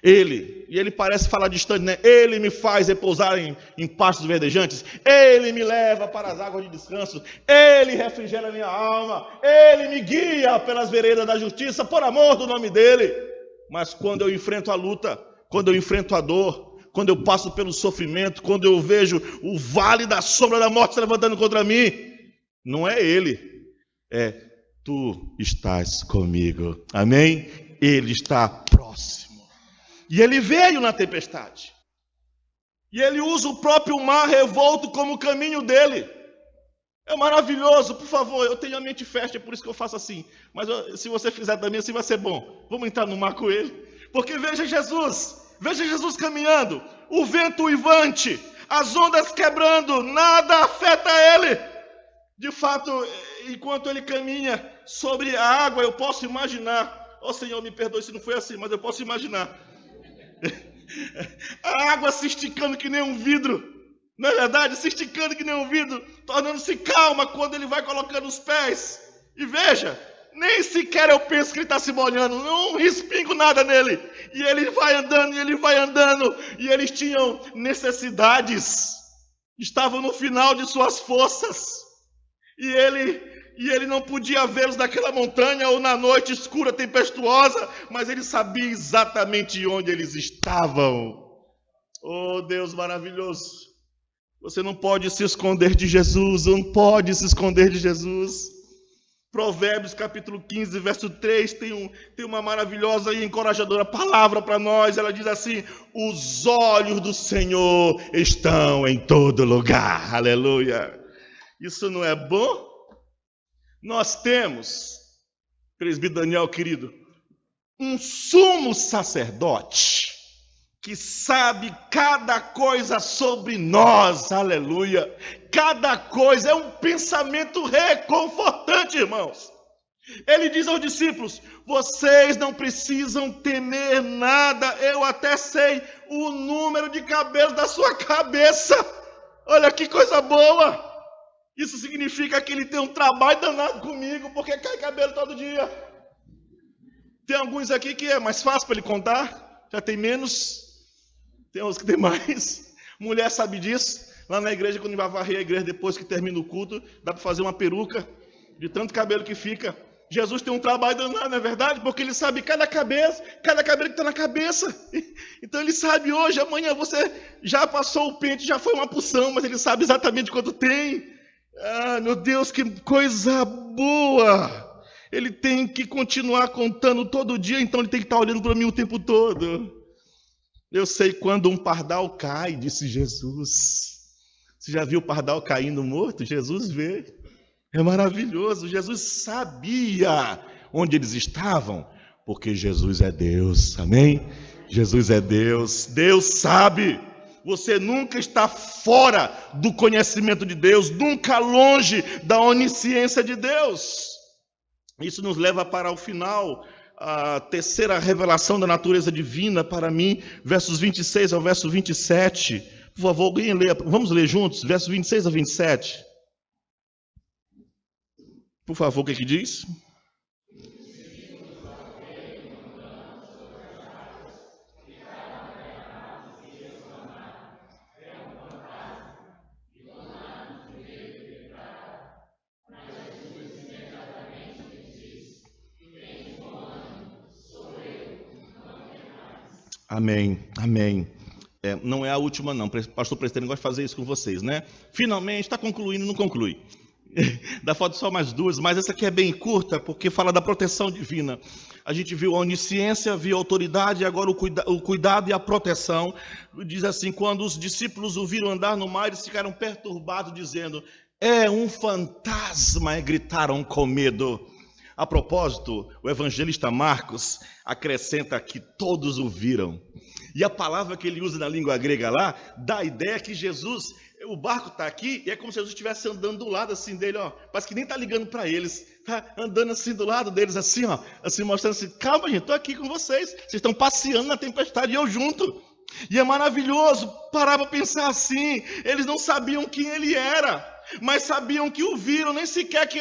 Ele parece falar distante, né? Ele me faz repousar em pastos verdejantes. Ele me leva para as águas de descanso. Ele refrigera minha alma. Ele me guia pelas veredas da justiça, por amor do nome dele. Mas quando eu enfrento a luta, quando eu enfrento a dor, quando eu passo pelo sofrimento, quando eu vejo o vale da sombra da morte se levantando contra mim, não é ele, é tu estás comigo. Amém? Ele está próximo. E ele veio na tempestade. E ele usa o próprio mar revolto como caminho dele. É maravilhoso, por favor, eu tenho a mente fértil, é por isso que eu faço assim. Mas se você fizer também assim vai ser bom. Vamos entrar no mar com ele. Porque veja Jesus caminhando, o vento uivante, as ondas quebrando, nada afeta ele. De fato, enquanto ele caminha sobre a água, eu posso imaginar, Senhor, me perdoe se não foi assim, mas eu posso imaginar a água se esticando que nem um vidro, não é verdade? Se esticando que nem um vidro, tornando-se calma quando ele vai colocando os pés. E veja, nem sequer eu penso que ele está se molhando, não respingo nada nele. E ele vai andando, e eles tinham necessidades, estavam no final de suas forças. E ele E ele não podia vê-los naquela montanha ou na noite escura, tempestuosa, mas ele sabia exatamente onde eles estavam. Oh, Deus maravilhoso! Você não pode se esconder de Jesus, não pode se esconder de Jesus. Provérbios capítulo 15, verso 3, tem uma maravilhosa e encorajadora palavra para nós. Ela diz assim: os olhos do Senhor estão em todo lugar. Aleluia! Isso não é bom? Nós temos, presbítero Daniel querido, um sumo sacerdote que sabe cada coisa sobre nós, aleluia. Cada coisa é um pensamento reconfortante, irmãos. Ele diz aos discípulos: vocês não precisam temer nada, eu até sei o número de cabelos da sua cabeça. Olha que coisa boa. Isso significa que ele tem um trabalho danado comigo, porque cai cabelo todo dia. Tem alguns aqui que é mais fácil para ele contar, já tem menos. Tem uns que tem mais. Mulher sabe disso. Lá na igreja, quando vai varrer a igreja depois que termina o culto, dá para fazer uma peruca de tanto cabelo que fica. Jesus tem um trabalho danado, não é verdade? Porque ele sabe cada cabelo que está na cabeça. Então ele sabe hoje, amanhã você já passou o pente, já foi uma porção, mas ele sabe exatamente quanto tem. Ah, meu Deus, que coisa boa! Ele tem que continuar contando todo dia, então ele tem que estar olhando para mim o tempo todo. Eu sei quando um pardal cai, disse Jesus. Você já viu o pardal caindo morto? Jesus vê. É maravilhoso. Jesus sabia onde eles estavam, porque Jesus é Deus. Amém? Jesus é Deus. Deus sabe. Você nunca está fora do conhecimento de Deus, nunca longe da onisciência de Deus. Isso nos leva para o final, a terceira revelação da natureza divina para mim, versos 26 ao verso 27. Por favor, alguém lê. Vamos ler juntos, versos 26 a 27. Por favor, o que diz? Amém, amém. Não é a última não, pastor Prestano gosta de fazer isso com vocês, né? Finalmente, está concluindo, não conclui. Dá falta só mais duas, mas essa aqui é bem curta, porque fala da proteção divina. A gente viu a onisciência, viu a autoridade, e agora o cuidado e a proteção. Diz assim: quando os discípulos o viram andar no mar, eles ficaram perturbados, dizendo: é um fantasma, e gritaram com medo. A propósito, o evangelista Marcos acrescenta que todos o viram. E a palavra que ele usa na língua grega lá, dá a ideia que Jesus, o barco está aqui, e é como se Jesus estivesse andando do lado assim dele, ó. Parece que nem está ligando para eles, está andando assim do lado deles, assim, ó, assim mostrando assim: calma, gente, estou aqui com vocês, vocês estão passeando na tempestade e eu junto. E é maravilhoso parar para pensar assim. Eles não sabiam quem ele era, mas sabiam que o viram, nem sequer que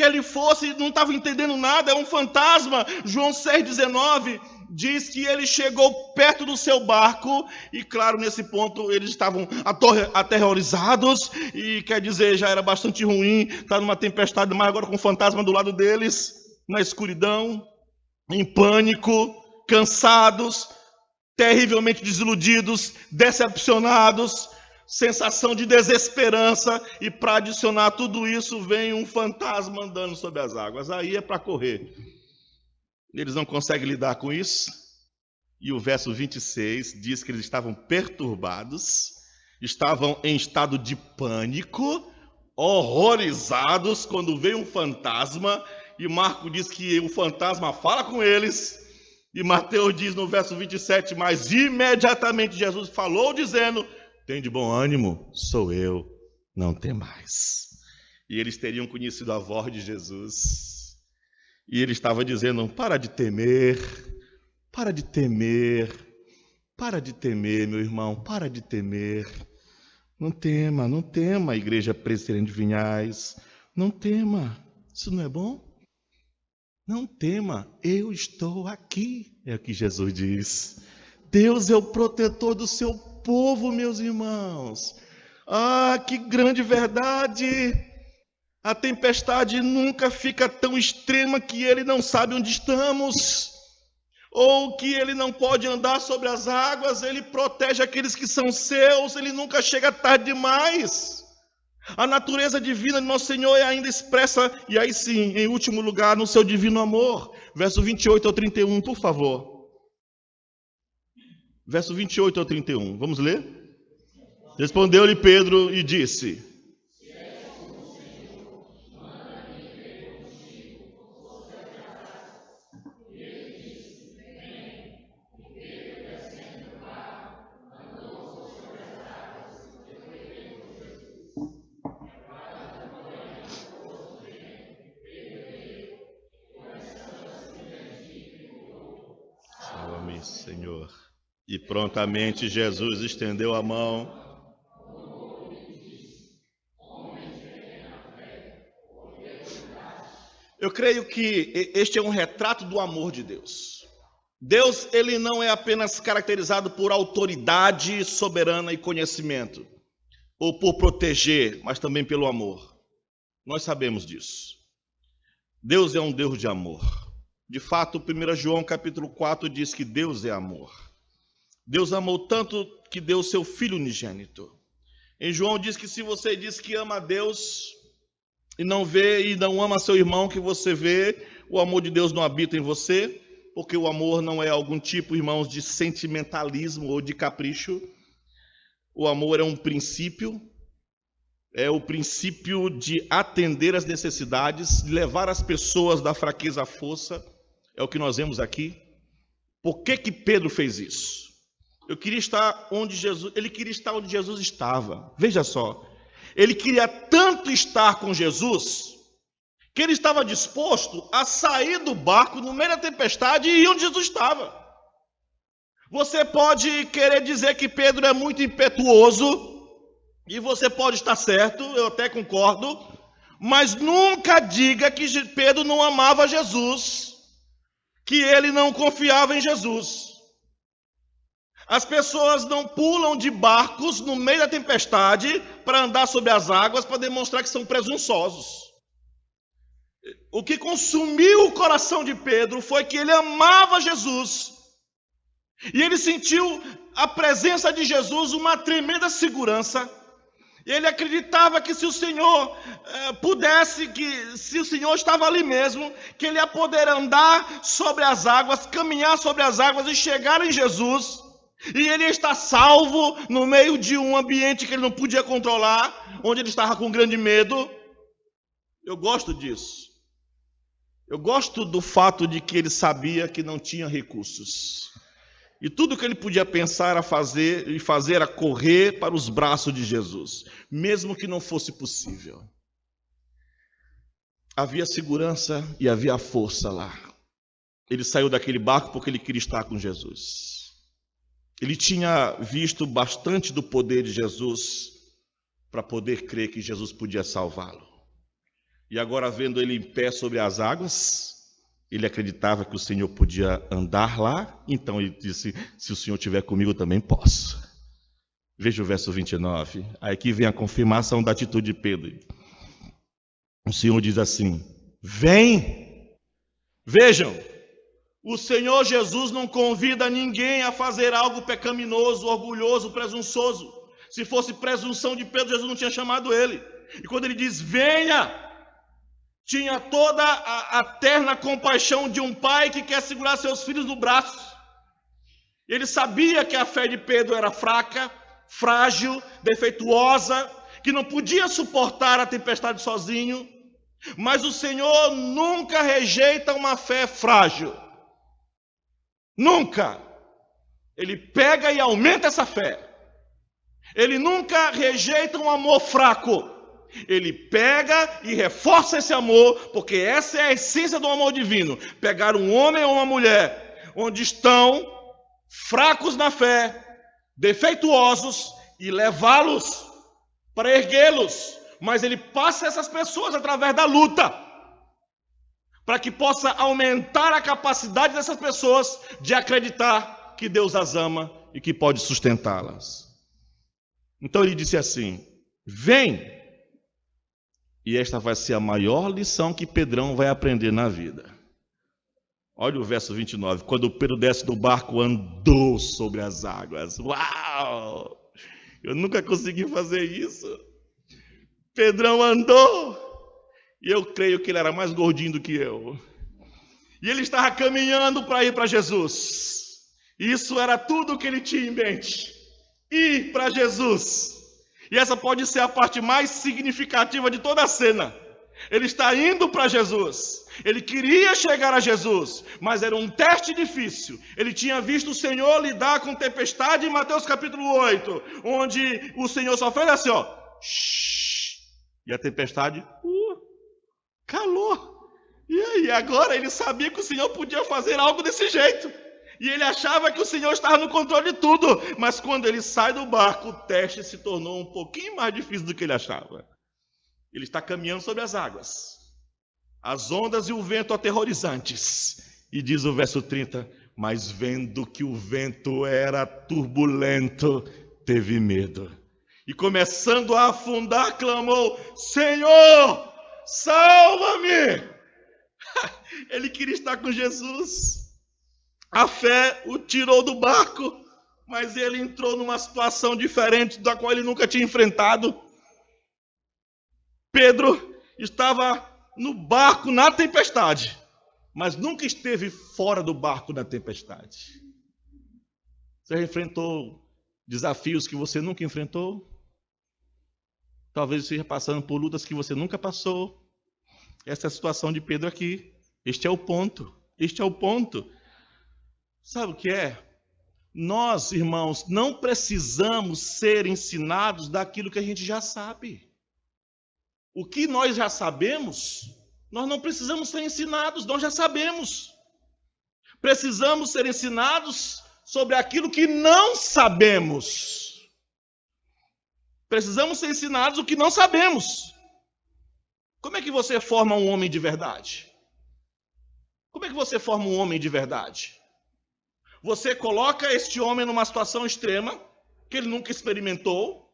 ele fosse, não estavam entendendo nada, é um fantasma. João 6,19 diz que ele chegou perto do seu barco, e claro, nesse ponto eles estavam aterrorizados, e quer dizer, já era bastante ruim estar numa tempestade, mas agora com o fantasma do lado deles, na escuridão, em pânico, cansados, terrivelmente desiludidos, decepcionados, sensação de desesperança, e para adicionar tudo isso vem um fantasma andando sobre as águas. Aí é para correr. Eles não conseguem lidar com isso, e o verso 26 diz que eles estavam perturbados, estavam em estado de pânico, horrorizados quando veio um fantasma, e Marcos diz que o fantasma fala com eles, e Mateus diz no verso 27, mas imediatamente Jesus falou dizendo: tem de bom ânimo, sou eu, não tem mais. E eles teriam conhecido a voz de Jesus. E ele estava dizendo: para de temer, para de temer, para de temer, meu irmão, para de temer. Não tema, não tema, Igreja Presbiteriana de Vinhais, não tema, isso não é bom? Não tema, eu estou aqui, é o que Jesus diz. Deus é o protetor do seu povo, meus irmãos. Ah, que grande verdade! A tempestade nunca fica tão extrema que ele não sabe onde estamos, ou que ele não pode andar sobre as águas. Ele protege aqueles que são seus, ele nunca chega tarde demais. A natureza divina de nosso Senhor é ainda expressa, e aí sim, em último lugar, no seu divino amor. Verso 28 ao 31, por favor. Verso 28 ao 31, vamos ler? Respondeu-lhe Pedro e disse: salva-me, Senhor. E prontamente Jesus estendeu a mão. Eu creio que este é um retrato do amor de Deus. Deus, ele não é apenas caracterizado por autoridade soberana e conhecimento, ou por proteger, mas também pelo amor. Nós sabemos disso. Deus é um Deus de amor. De fato, 1 João capítulo 4 diz que Deus é amor. Deus amou tanto que deu seu Filho unigênito. Em João diz que se você diz que ama a Deus e não vê e não ama seu irmão que você vê, o amor de Deus não habita em você, porque o amor não é algum tipo, irmãos, de sentimentalismo ou de capricho. O amor é um princípio, é o princípio de atender às necessidades, de levar as pessoas da fraqueza à força. É o que nós vemos aqui. Por que Pedro fez isso? Ele queria estar onde Jesus estava. Veja só, ele queria tanto estar com Jesus, que ele estava disposto a sair do barco no meio da tempestade e ir onde Jesus estava. Você pode querer dizer que Pedro é muito impetuoso, e você pode estar certo, eu até concordo, mas nunca diga que Pedro não amava Jesus, que ele não confiava em Jesus. As pessoas não pulam de barcos no meio da tempestade para andar sobre as águas para demonstrar que são presunçosos. O que consumiu o coração de Pedro foi que ele amava Jesus. E ele sentiu a presença de Jesus uma tremenda segurança. E ele acreditava que se o Senhor se o Senhor estava ali mesmo, que ele ia poder andar sobre as águas, caminhar sobre as águas e chegar em Jesus. E ele está salvo no meio de um ambiente que ele não podia controlar, onde ele estava com grande medo. Eu gosto disso. Eu gosto do fato de que ele sabia que não tinha recursos. E tudo que ele podia pensar era fazer era correr para os braços de Jesus, mesmo que não fosse possível. Havia segurança e havia força lá. Ele saiu daquele barco porque ele queria estar com Jesus. Ele tinha visto bastante do poder de Jesus para poder crer que Jesus podia salvá-lo. E agora, vendo ele em pé sobre as águas, ele acreditava que o Senhor podia andar lá. Então ele disse: se o Senhor estiver comigo, eu também posso. Veja o verso 29. Aqui vem a confirmação da atitude de Pedro. O Senhor diz assim: vem. Vejam, o Senhor Jesus não convida ninguém a fazer algo pecaminoso, orgulhoso, presunçoso. Se fosse presunção de Pedro, Jesus não tinha chamado ele. E quando ele diz venha, tinha toda a terna compaixão de um pai que quer segurar seus filhos no braço. Ele sabia que a fé de Pedro era fraca, frágil, defeituosa, que não podia suportar a tempestade sozinho. Mas o Senhor nunca rejeita uma fé frágil. Nunca. Ele pega e aumenta essa fé. Ele nunca rejeita um amor fraco. Ele pega e reforça esse amor, porque essa é a essência do amor divino. Pegar um homem ou uma mulher onde estão fracos na fé, defeituosos, e levá-los para erguê-los. Mas ele passa essas pessoas através da luta, para que possa aumentar a capacidade dessas pessoas de acreditar que Deus as ama e que pode sustentá-las. Então ele disse assim: vem. E esta vai ser a maior lição que Pedrão vai aprender na vida. Olha o verso 29. Quando Pedro desce do barco, andou sobre as águas. Uau! Eu nunca consegui fazer isso. Pedrão andou. E eu creio que ele era mais gordinho do que eu. E ele estava caminhando para ir para Jesus. Isso era tudo o que ele tinha em mente. Ir para Jesus. E essa pode ser a parte mais significativa de toda a cena. Ele está indo para Jesus. Ele queria chegar a Jesus, mas era um teste difícil. Ele tinha visto o Senhor lidar com tempestade em Mateus capítulo 8, onde o Senhor só fez assim, ó. Shhh, e a tempestade calou. E aí, agora ele sabia que o Senhor podia fazer algo desse jeito. E ele achava que o Senhor estava no controle de tudo. Mas quando ele sai do barco, o teste se tornou um pouquinho mais difícil do que ele achava. Ele está caminhando sobre as águas. As ondas e o vento aterrorizantes. E diz o verso 30, mas vendo que o vento era turbulento, teve medo. E começando a afundar, clamou, Senhor, salva-me! Ele queria estar com Jesus. A fé o tirou do barco, mas ele entrou numa situação diferente da qual ele nunca tinha enfrentado. Pedro estava no barco na tempestade, mas nunca esteve fora do barco na tempestade. Você já enfrentou desafios que você nunca enfrentou? Talvez esteja passando por lutas que você nunca passou. Essa é a situação de Pedro aqui. Este é o ponto. Este é o ponto. Sabe o que é? Nós, irmãos, não precisamos ser ensinados daquilo que a gente já sabe. O que nós já sabemos, nós não precisamos ser ensinados, nós já sabemos. Precisamos ser ensinados sobre aquilo que não sabemos. Precisamos ser ensinados o que não sabemos. Como é que você forma um homem de verdade? Como é que você forma um homem de verdade? Você coloca este homem numa situação extrema, que ele nunca experimentou.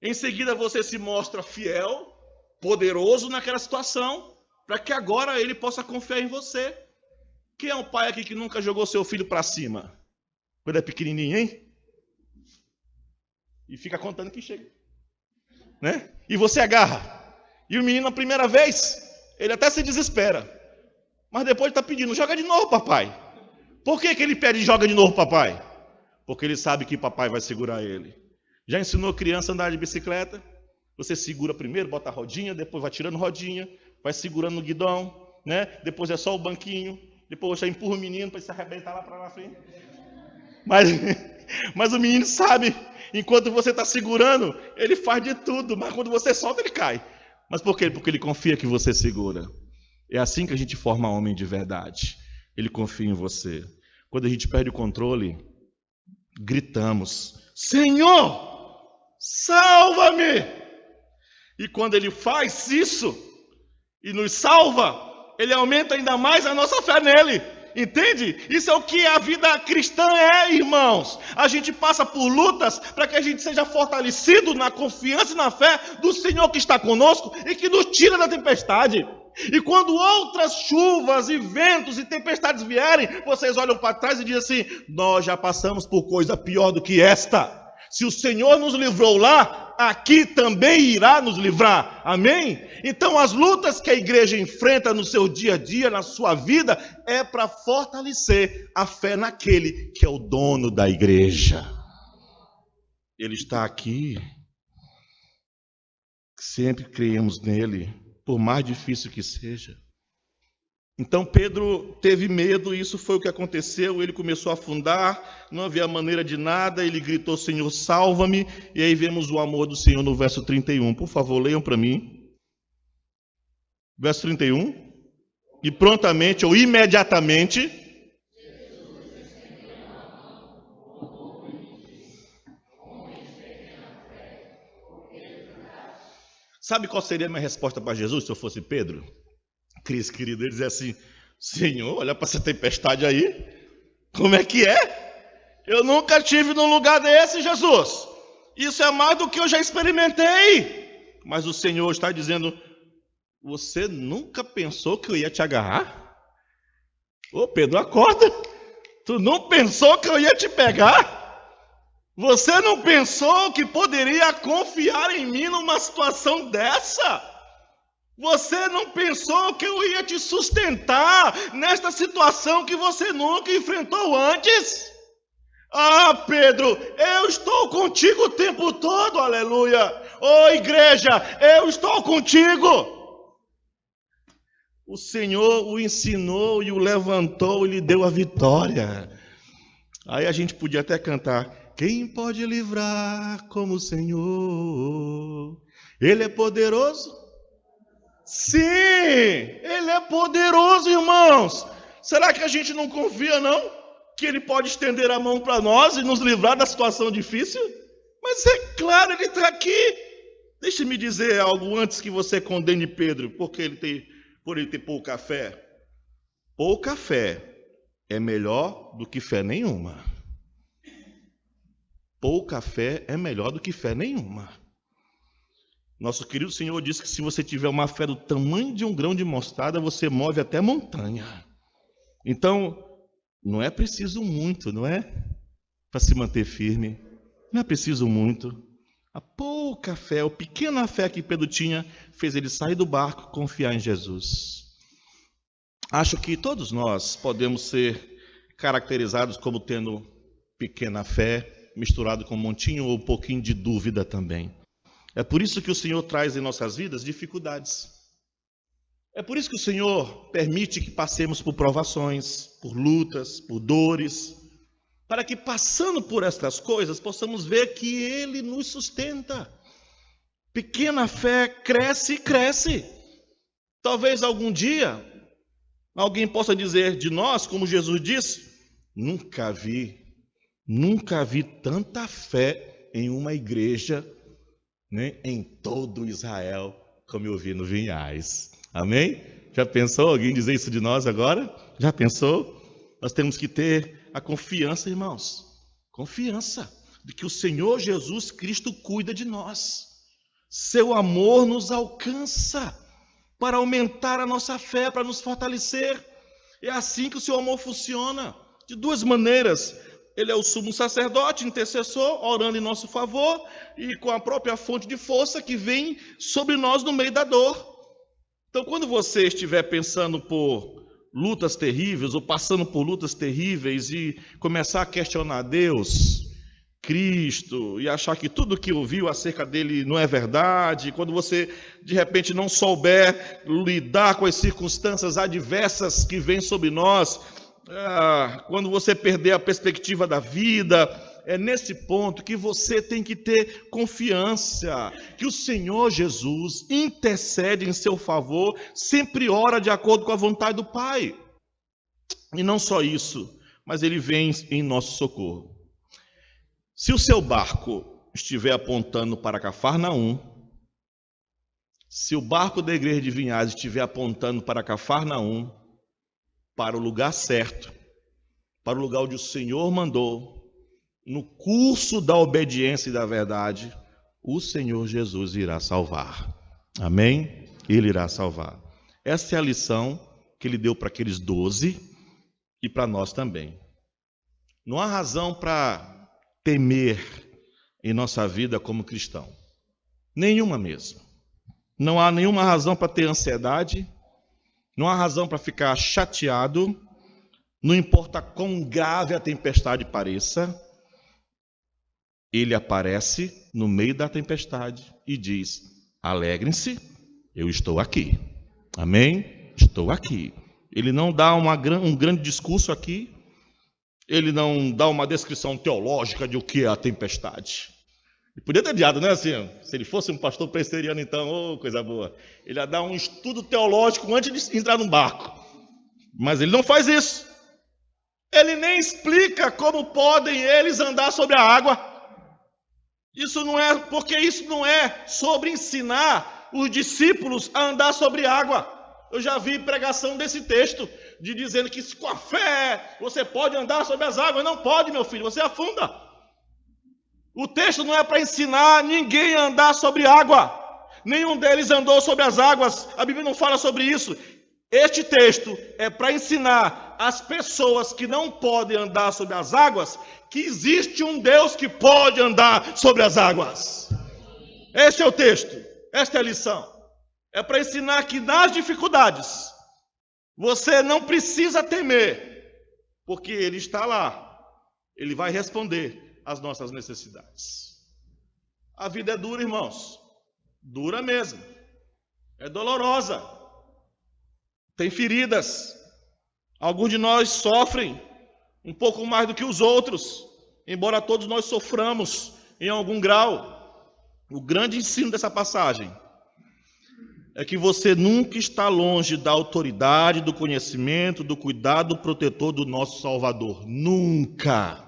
Em seguida você se mostra fiel, poderoso naquela situação, para que agora ele possa confiar em você. Quem é um pai aqui que nunca jogou seu filho para cima? Quando é pequenininho, hein? E fica contando que chega. Né? E você agarra. E o menino, na primeira vez, ele até se desespera. Mas depois está pedindo, joga de novo, papai. Por que ele pede joga de novo, papai? Porque ele sabe que papai vai segurar ele. Já ensinou criança a andar de bicicleta? Você segura primeiro, bota a rodinha, depois vai tirando rodinha, vai segurando no guidão, né? Depois é só o banquinho, depois você empurra o menino para ele se arrebentar lá para lá frente. Mas o menino sabe, enquanto você está segurando, ele faz de tudo, mas quando você solta, ele cai. Mas por quê? Porque ele confia que você segura. É assim que a gente forma homem de verdade. Ele confia em você. Quando a gente perde o controle, gritamos, Senhor, salva-me! E quando ele faz isso e nos salva, ele aumenta ainda mais a nossa fé nele. Entende? Isso é o que a vida cristã é, irmãos. A gente passa por lutas para que a gente seja fortalecido na confiança e na fé do Senhor que está conosco e que nos tira da tempestade. E quando outras chuvas e ventos e tempestades vierem, vocês olham para trás e dizem assim, nós já passamos por coisa pior do que esta. Se o Senhor nos livrou lá, aqui também irá nos livrar. Amém? Então as lutas que a igreja enfrenta no seu dia a dia, na sua vida, é para fortalecer a fé naquele que é o dono da igreja. Ele está aqui. Sempre creemos nele, por mais difícil que seja. Então Pedro teve medo, isso foi o que aconteceu, ele começou a afundar, não havia maneira de nada, ele gritou, Senhor, salva-me, e aí vemos o amor do Senhor no verso 31. Por favor, leiam para mim. Verso 31. E prontamente, ou imediatamente, sabe qual seria a minha resposta para Jesus se eu fosse Pedro? Cris, querido, ele dizia assim, Senhor, olha para essa tempestade aí, como é que é? Eu nunca estive num lugar desse, Jesus. Isso é mais do que eu já experimentei. Mas o Senhor está dizendo, Você nunca pensou que eu ia te agarrar? Ô Pedro, acorda! Tu não pensou que eu ia te pegar? Você não pensou que poderia confiar em mim numa situação dessa? Você não pensou que eu ia te sustentar nesta situação que você nunca enfrentou antes? Ah, Pedro, eu estou contigo o tempo todo, aleluia! Ô igreja, eu estou contigo! O Senhor o ensinou e o levantou e lhe deu a vitória. Aí a gente podia até cantar: quem pode livrar como o Senhor? Ele é poderoso? Sim, Ele é poderoso, irmãos. Será que a gente não confia, não? Que Ele pode estender a mão para nós e nos livrar da situação difícil? Mas é claro, Ele está aqui. Deixe-me dizer algo antes que você condene Pedro, por ele ter pouca fé. Pouca fé é melhor do que fé nenhuma. Pouca fé é melhor do que fé nenhuma. Nosso querido Senhor disse que se você tiver uma fé do tamanho de um grão de mostarda, você move até montanha. Então, não é preciso muito, não é? Para se manter firme. Não é preciso muito. A pouca fé, a pequena fé que Pedro tinha, fez ele sair do barco e confiar em Jesus. Acho que todos nós podemos ser caracterizados como tendo pequena fé, misturado com um montinho ou um pouquinho de dúvida também. É por isso que o Senhor traz em nossas vidas dificuldades. É por isso que o Senhor permite que passemos por provações, por lutas, por dores, para que passando por estas coisas possamos ver que Ele nos sustenta. Pequena fé cresce e cresce. Talvez algum dia alguém possa dizer de nós, como Jesus disse: nunca vi tanta fé em uma igreja, né, em todo Israel, como eu vi no Vinhais. Amém? Já pensou alguém dizer isso de nós agora? Já pensou? Nós temos que ter a confiança, irmãos, confiança de que o Senhor Jesus Cristo cuida de nós. Seu amor nos alcança para aumentar a nossa fé, para nos fortalecer. É assim que o seu amor funciona, de duas maneiras. Ele é o sumo sacerdote, intercessor, orando em nosso favor e com a própria fonte de força que vem sobre nós no meio da dor. Então, quando você estiver pensando por lutas terríveis ou passando por lutas terríveis e começar a questionar Deus, Cristo, e achar que tudo que ouviu acerca dele não é verdade, quando você de repente não souber lidar com as circunstâncias adversas que vêm sobre nós, quando você perder a perspectiva da vida, é nesse ponto que você tem que ter confiança que o Senhor Jesus intercede em seu favor, sempre ora de acordo com a vontade do Pai. E não só isso, mas Ele vem em nosso socorro. Se o seu barco estiver apontando para Cafarnaum, se o barco da igreja de Vinhais estiver apontando para Cafarnaum, para o lugar certo, para o lugar onde o Senhor mandou, no curso da obediência e da verdade, o Senhor Jesus irá salvar. Amém? Ele irá salvar. Essa é a lição que Ele deu para aqueles 12 e para nós também. Não há razão para temer em nossa vida como cristão. Nenhuma mesmo. Não há nenhuma razão para ter ansiedade. Não há razão para ficar chateado. Não importa quão grave a tempestade pareça. Ele aparece no meio da tempestade e diz: alegrem-se, eu estou aqui. Amém? Estou aqui. Ele não dá um grande discurso aqui. Ele não dá uma descrição teológica de o que é a tempestade. Ele podia ter dado, né? Assim, se ele fosse um pastor presbiteriano, então, coisa boa. Ele ia dar um estudo teológico antes de entrar num barco. Mas ele não faz isso. Ele nem explica como podem eles andar sobre a água. Isso não é sobre ensinar os discípulos a andar sobre água. Eu já vi pregação desse texto, de dizendo que com a fé você pode andar sobre as águas. Não pode, meu filho, você afunda. O texto não é para ensinar ninguém a andar sobre água. Nenhum deles andou sobre as águas. A Bíblia não fala sobre isso. Este texto é para ensinar as pessoas que não podem andar sobre as águas que existe um Deus que pode andar sobre as águas. Este é o texto, esta é a lição. É para ensinar que nas dificuldades você não precisa temer, porque Ele está lá. Ele vai responder às nossas necessidades. A vida é dura, irmãos. Dura mesmo. É dolorosa. Tem feridas. Alguns de nós sofrem um pouco mais do que os outros, embora todos nós soframos em algum grau. O grande ensino dessa passagem é que você nunca está longe da autoridade, do conhecimento, do cuidado protetor do nosso Salvador. Nunca.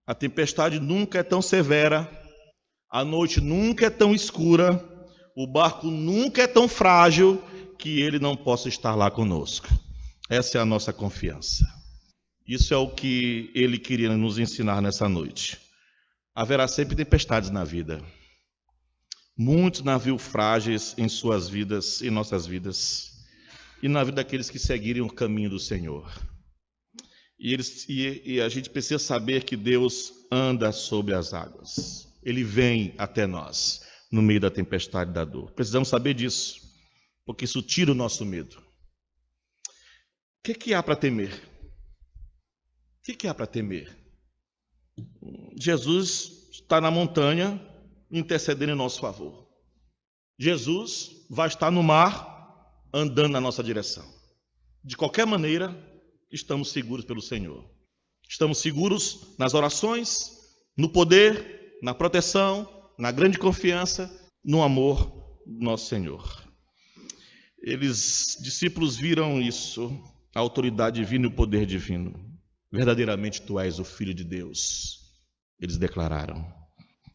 A tempestade nunca é tão severa, a noite nunca é tão escura, o barco nunca é tão frágil que Ele não possa estar lá conosco. Essa é a nossa confiança. Isso é o que Ele queria nos ensinar nessa noite. Haverá sempre tempestades na vida. Muitos navios frágeis em suas vidas, em nossas vidas, e na vida daqueles que seguirem o caminho do Senhor. E a gente precisa saber que Deus anda sobre as águas. Ele vem até nós, no meio da tempestade da dor. Precisamos saber disso, porque isso tira o nosso medo. O que há para temer? O que há para temer? Jesus está na montanha, intercedendo em nosso favor. Jesus vai estar no mar, andando na nossa direção. De qualquer maneira, estamos seguros pelo Senhor. Estamos seguros nas orações, no poder, na proteção, na grande confiança, no amor do nosso Senhor. Discípulos viram isso, a autoridade divina e o poder divino. Verdadeiramente tu és o Filho de Deus. Eles declararam,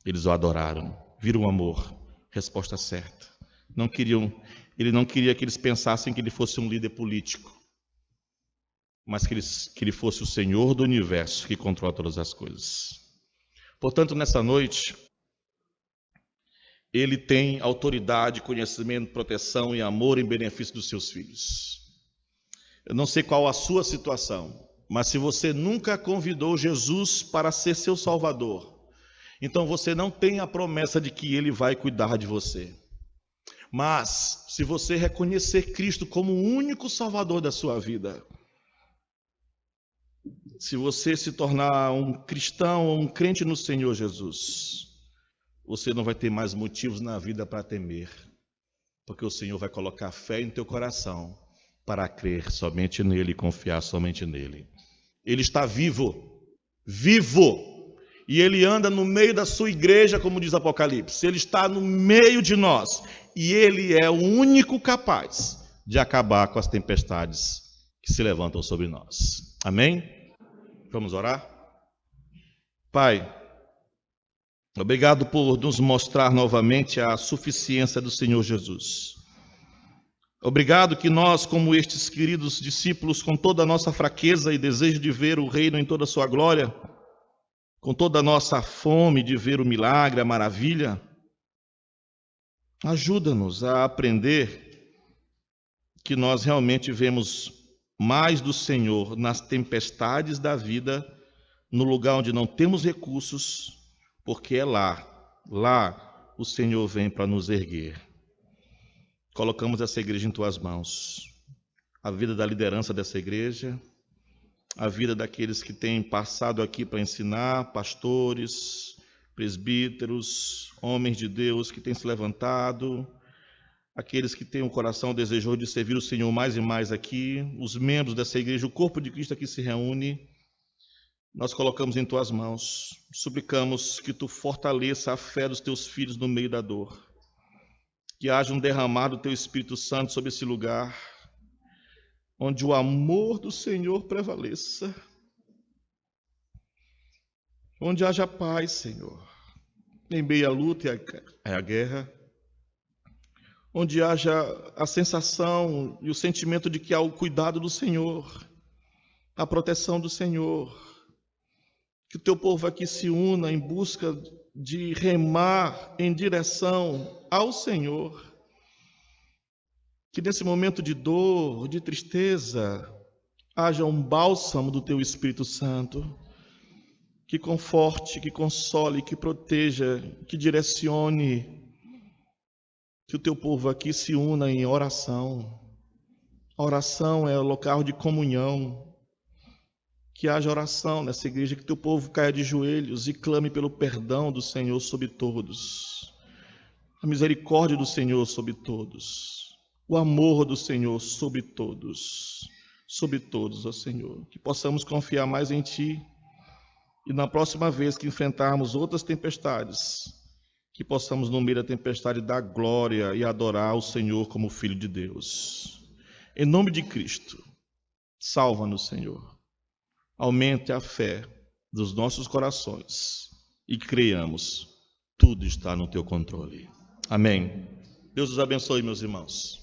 eles o adoraram, viram o amor, resposta certa. Ele não queria que eles pensassem que ele fosse um líder político, mas que ele fosse o Senhor do universo que controla todas as coisas. Portanto, nessa noite, Ele tem autoridade, conhecimento, proteção e amor em benefício dos seus filhos. Eu não sei qual a sua situação, mas se você nunca convidou Jesus para ser seu Salvador, então você não tem a promessa de que Ele vai cuidar de você. Mas, se você reconhecer Cristo como o único Salvador da sua vida, se você se tornar um cristão ou um crente no Senhor Jesus, você não vai ter mais motivos na vida para temer, porque o Senhor vai colocar fé em teu coração para crer somente nele e confiar somente nele. Ele está vivo, e Ele anda no meio da sua igreja, como diz Apocalipse. Ele está no meio de nós, e Ele é o único capaz de acabar com as tempestades que se levantam sobre nós. Amém? Vamos orar? Pai, obrigado por nos mostrar novamente a suficiência do Senhor Jesus. Obrigado que nós, como estes queridos discípulos, com toda a nossa fraqueza e desejo de ver o reino em toda a sua glória, com toda a nossa fome de ver o milagre, a maravilha, ajuda-nos a aprender que nós realmente vemos mais do Senhor nas tempestades da vida, no lugar onde não temos recursos, porque é lá o Senhor vem para nos erguer. Colocamos essa igreja em tuas mãos, a vida da liderança dessa igreja, a vida daqueles que têm passado aqui para ensinar, pastores, presbíteros, homens de Deus que têm se levantado, aqueles que têm um coração desejoso de servir o Senhor mais e mais aqui, os membros dessa igreja, o corpo de Cristo aqui se reúne. Nós colocamos em tuas mãos, suplicamos que tu fortaleça a fé dos teus filhos no meio da dor, que haja um derramar do teu Espírito Santo sobre esse lugar, onde o amor do Senhor prevaleça, onde haja paz, Senhor, em meio à luta e à guerra, onde haja a sensação e o sentimento de que há o cuidado do Senhor, a proteção do Senhor, que o teu povo aqui se una em busca de remar em direção ao Senhor. Que nesse momento de dor, de tristeza, haja um bálsamo do Teu Espírito Santo, que conforte, que console, que proteja, que direcione, que o Teu povo aqui se una em oração. A oração é o local de comunhão. Que haja oração nessa igreja, que Teu povo caia de joelhos e clame pelo perdão do Senhor sobre todos, a misericórdia do Senhor sobre todos, o amor do Senhor sobre todos, ó Senhor. Que possamos confiar mais em Ti e na próxima vez que enfrentarmos outras tempestades, que possamos no meio da tempestade dar glória e adorar o Senhor como Filho de Deus. Em nome de Cristo, salva-nos, Senhor. Aumente a fé dos nossos corações e creiamos, tudo está no Teu controle. Amém. Deus os abençoe, meus irmãos.